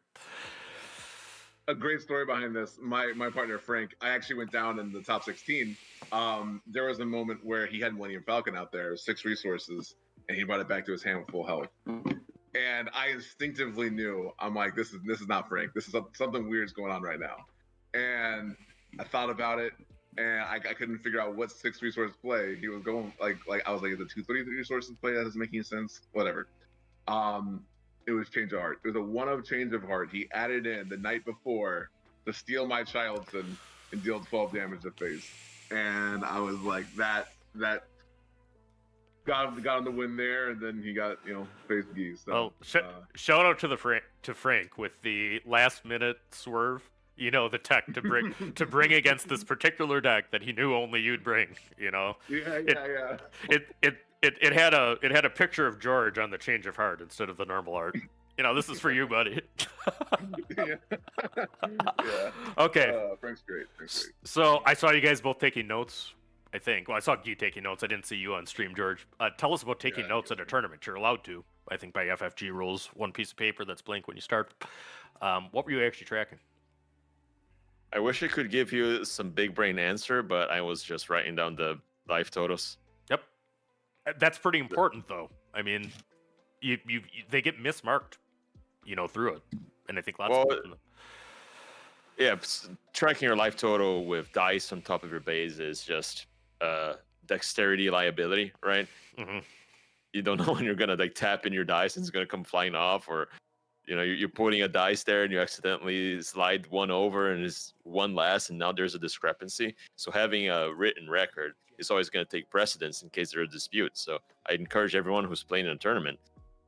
A great story behind this. My partner Frank, I actually went down in the top 16. There was a moment where he had Millennium Falcon out there, 6 resources, and he brought it back to his hand with full health. And I instinctively knew, I'm like, this is not Frank. This is something weird's going on right now. And I thought about it, and I couldn't figure out what 6 resources play. He was going like I was like, is it 2-3 resources play? That doesn't make any sense. Whatever. It was Change of Heart. It was a 1-of Change of Heart. He added in the night before to steal my Childsen and deal 12 damage to face. And I was like, that got him the win there, and then he got faced Gui. So, well, shout out to Frank with the last minute swerve. The tech to bring against this particular deck that he knew only you'd bring. Yeah. It had a picture of George on the change of heart instead of the normal art. This is for you, buddy. Yeah. Okay. Frank's great. So I saw you guys both taking notes. I think. Well, I saw Gui taking notes. I didn't see you on stream, George. Tell us about taking notes at a tournament. You're allowed to. I think by FFG rules, one piece of paper that's blank when you start. What were you actually tracking? I wish I could give you some big brain answer, but I was just writing down the life totals. Yep. That's pretty important, though. I mean, they get mismarked, through it, and I think lots of people. Yeah, tracking your life total with dice on top of your base is just dexterity liability, right? Mm-hmm. You don't know when you're gonna tap in your dice and it's gonna come flying off, or you're putting a dice there and you accidentally slide one over and it's one less, and now there's a discrepancy. So having a written record is always going to take precedence in case there's a dispute. So I encourage everyone who's playing in a tournament,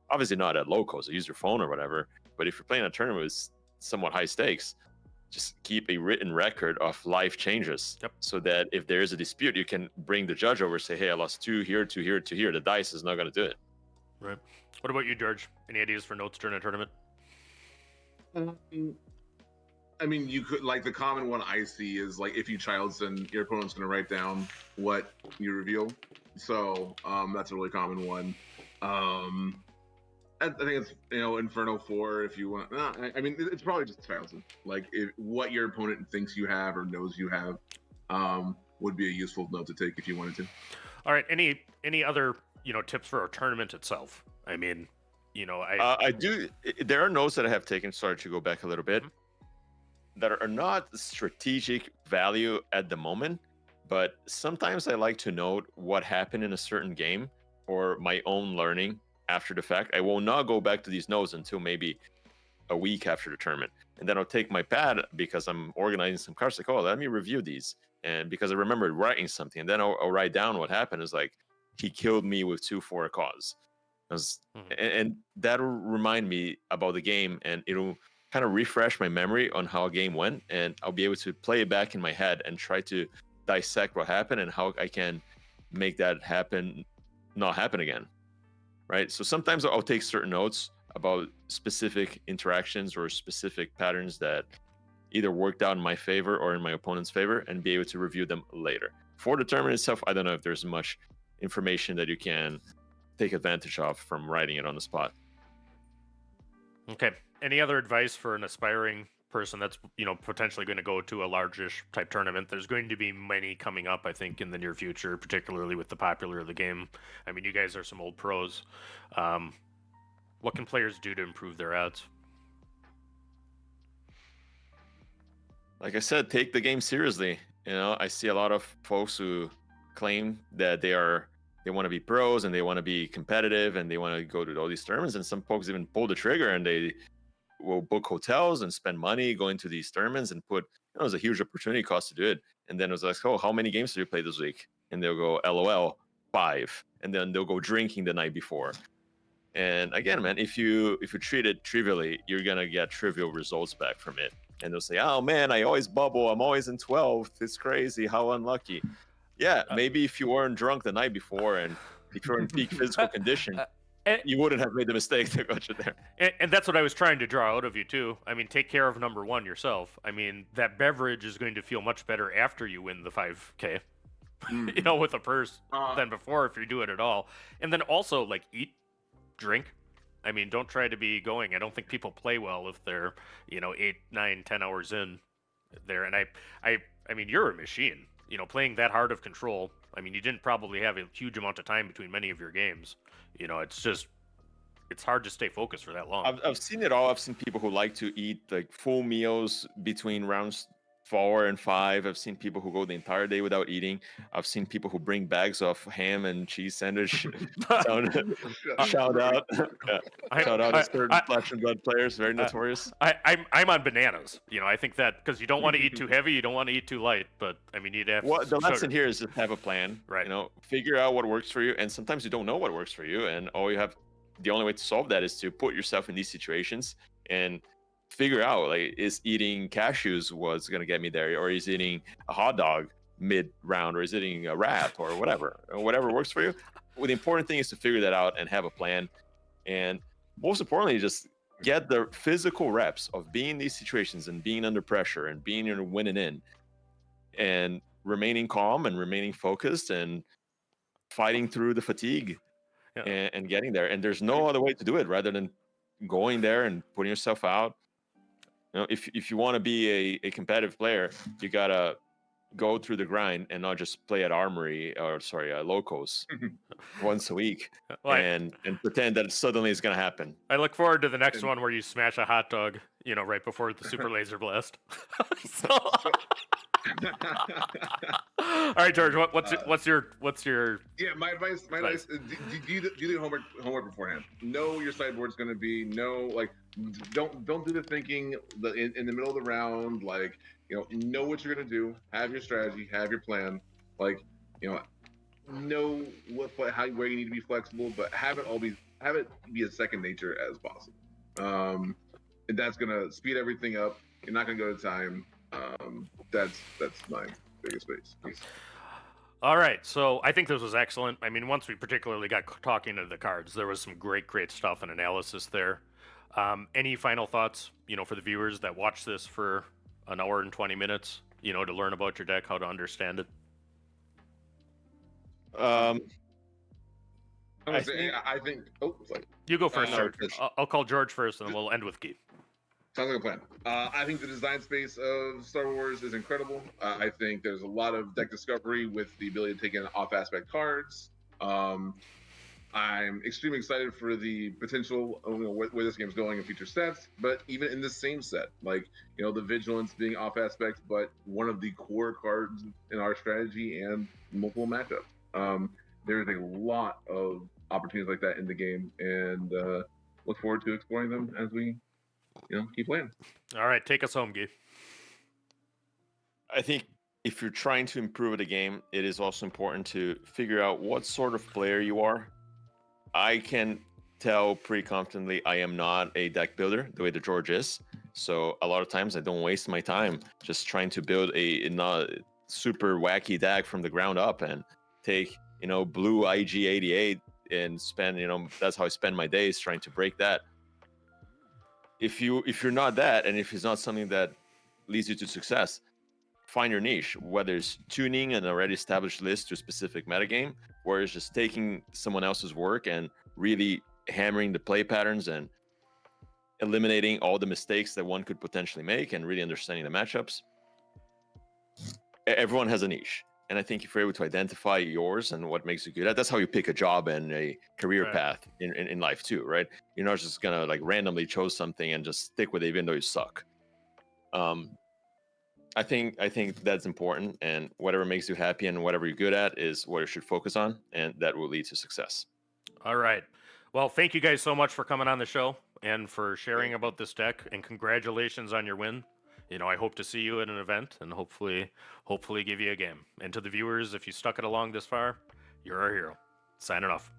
obviously not at local, so use your phone or whatever, but if you're playing a tournament with somewhat high stakes, just keep a written record of life changes. Yep. So that if there is a dispute, you can bring the judge over and say, hey, I lost 2 here, 2 here, 2 here. The dice is not going to do it. Right. What about you, George? Any ideas for notes during a tournament? I mean, you could, the common one I see is if you Childsen, your opponent's going to write down what you reveal. So that's a really common one. I think it's Inferno 4 if you want. I mean, it's probably just Childsen. What your opponent thinks you have or knows you have would be a useful note to take if you wanted to. All right. Any other tips for a tournament itself? I mean, I do. There are notes that I have taken. Sorry to go back a little bit. That are not strategic value at the moment, but sometimes I like to note what happened in a certain game or my own learning after the fact. I will not go back to these notes until maybe a week after the tournament, and then I'll take my pad because I'm organizing some cards. Let me review these, and because I remembered writing something, and then I'll write down what happened. Is he killed me with 2 for a cause. And that'll remind me about the game, and it'll kind of refresh my memory on how a game went, and I'll be able to play it back in my head and try to dissect what happened and how I can make that not happen again, right? So sometimes I'll take certain notes about specific interactions or specific patterns that either worked out in my favor or in my opponent's favor, and be able to review them later. For the tournament itself, I don't know if there's much information that you can take advantage of from writing it on the spot. Okay. Any other advice for an aspiring person that's potentially going to go to a largish type tournament? There's going to be many coming up, I think, in the near future, particularly with the popular of the game. I mean, you guys are some old pros. What can players do to improve their odds? Like I said, take the game seriously. I see a lot of folks who claim that they want to be pros and they want to be competitive and they want to go to all these tournaments, and some folks even pull the trigger and they will book hotels and spend money going to these tournaments and put, it was a huge opportunity cost to do it. And then it was like, oh, how many games did you play this week? And they'll go, LOL, 5. And then they'll go drinking the night before. And again, man, if you treat it trivially, you're going to get trivial results back from it. And they'll say, oh man, I always bubble. I'm always in 12th. It's crazy. How unlucky. Yeah, maybe if you weren't drunk the night before and if you're in peak physical condition, you wouldn't have made the mistake to go to there. And that's what I was trying to draw out of you, too. I mean, take care of number 1 yourself. I mean, that beverage is going to feel much better after you win the 5K, with a purse than before if you do it at all. And then also, eat, drink. I mean, don't try to be going. I don't think people play well if they're, 8, 9, 10 hours in there. And I mean, you're a machine. Playing that hard of control. I mean, you didn't probably have a huge amount of time between many of your games. It's hard to stay focused for that long. I've seen it all. I've seen people who like to eat full meals between rounds 4 and 5. I've seen people who go the entire day without eating. I've seen people who bring bags of ham and cheese sandwich. Shout out. Shout out to certain Flesh and Blood players, very notorious. I'm on bananas. I think that because you don't want to eat too heavy, you don't want to eat too light, but I mean, you'd have. Well, the lesson here is just have a plan. Right. Figure out what works for you, and sometimes you don't know what works for you, and the only way to solve that is to put yourself in these situations and figure out, like, is eating cashews what's going to get me there, or is eating a hot dog mid-round, or is eating a rat, or whatever works for you. Well, the important thing is to figure that out and have a plan, and most importantly, just get the physical reps of being in these situations and being under pressure and being winning in, and remaining calm and remaining focused and fighting through the fatigue. Yeah. And getting there. And there's no other way to do it rather than going there and putting yourself out. If you want to be a competitive player, you gotta go through the grind and not just play at locals once a week and pretend that it suddenly is gonna happen. I look forward to the next one where you smash a hot dog, right before the Superlaser Blast. All right, George. What's your? Yeah, my advice. Do the homework beforehand. Know your sideboard's going to be. Don't do the thinking in the middle of the round. Know what you're going to do. Have your strategy. Have your plan. Know where you need to be flexible, but have it be as second nature as possible. And that's going to speed everything up. You're not going to go to time. That's my biggest piece. All right, so I think this was excellent. I mean, once we particularly got talking to the cards, there was some great stuff and analysis there. Any final thoughts, for the viewers that watch this for an hour and 20 minutes, to learn about your deck, how to understand it? I think. Oh, sorry. You go first, George. I'll call George first, and then we'll end with Gui. Sounds like a plan. I think the design space of Star Wars is incredible. I think there's a lot of deck discovery with the ability to take in off-aspect cards. I'm extremely excited for the potential, where this game's going in future sets. But even in the same set, the Vigilance being off-aspect, but one of the core cards in our strategy and multiple matchups. There's a lot of opportunities like that in the game, and look forward to exploring them as we keep playing. All right, take us home, Gui. I think if you're trying to improve the game, it is also important to figure out what sort of player you are. I can tell pretty confidently I am not a deck builder the way that George is. So a lot of times I don't waste my time just trying to build a not super wacky deck from the ground up and take, blue IG88 and spend, that's how I spend my days trying to break that. If you're not that, and if it's not something that leads you to success, find your niche, whether it's tuning an already established list to a specific metagame, or it's just taking someone else's work and really hammering the play patterns and eliminating all the mistakes that one could potentially make and really understanding the matchups. Everyone has a niche. And I think if you're able to identify yours and what makes you good at, that's how you pick a job and a career path in life too, right? You're not just gonna randomly choose something and just stick with it even though you suck. I think that's important, and whatever makes you happy and whatever you're good at is what you should focus on, and that will lead to success. All right. Well, thank you guys so much for coming on the show and for sharing about this deck, and congratulations on your win. I hope to see you at an event and hopefully give you a game. And to the viewers, if you stuck it along this far, you're our hero. Signing off.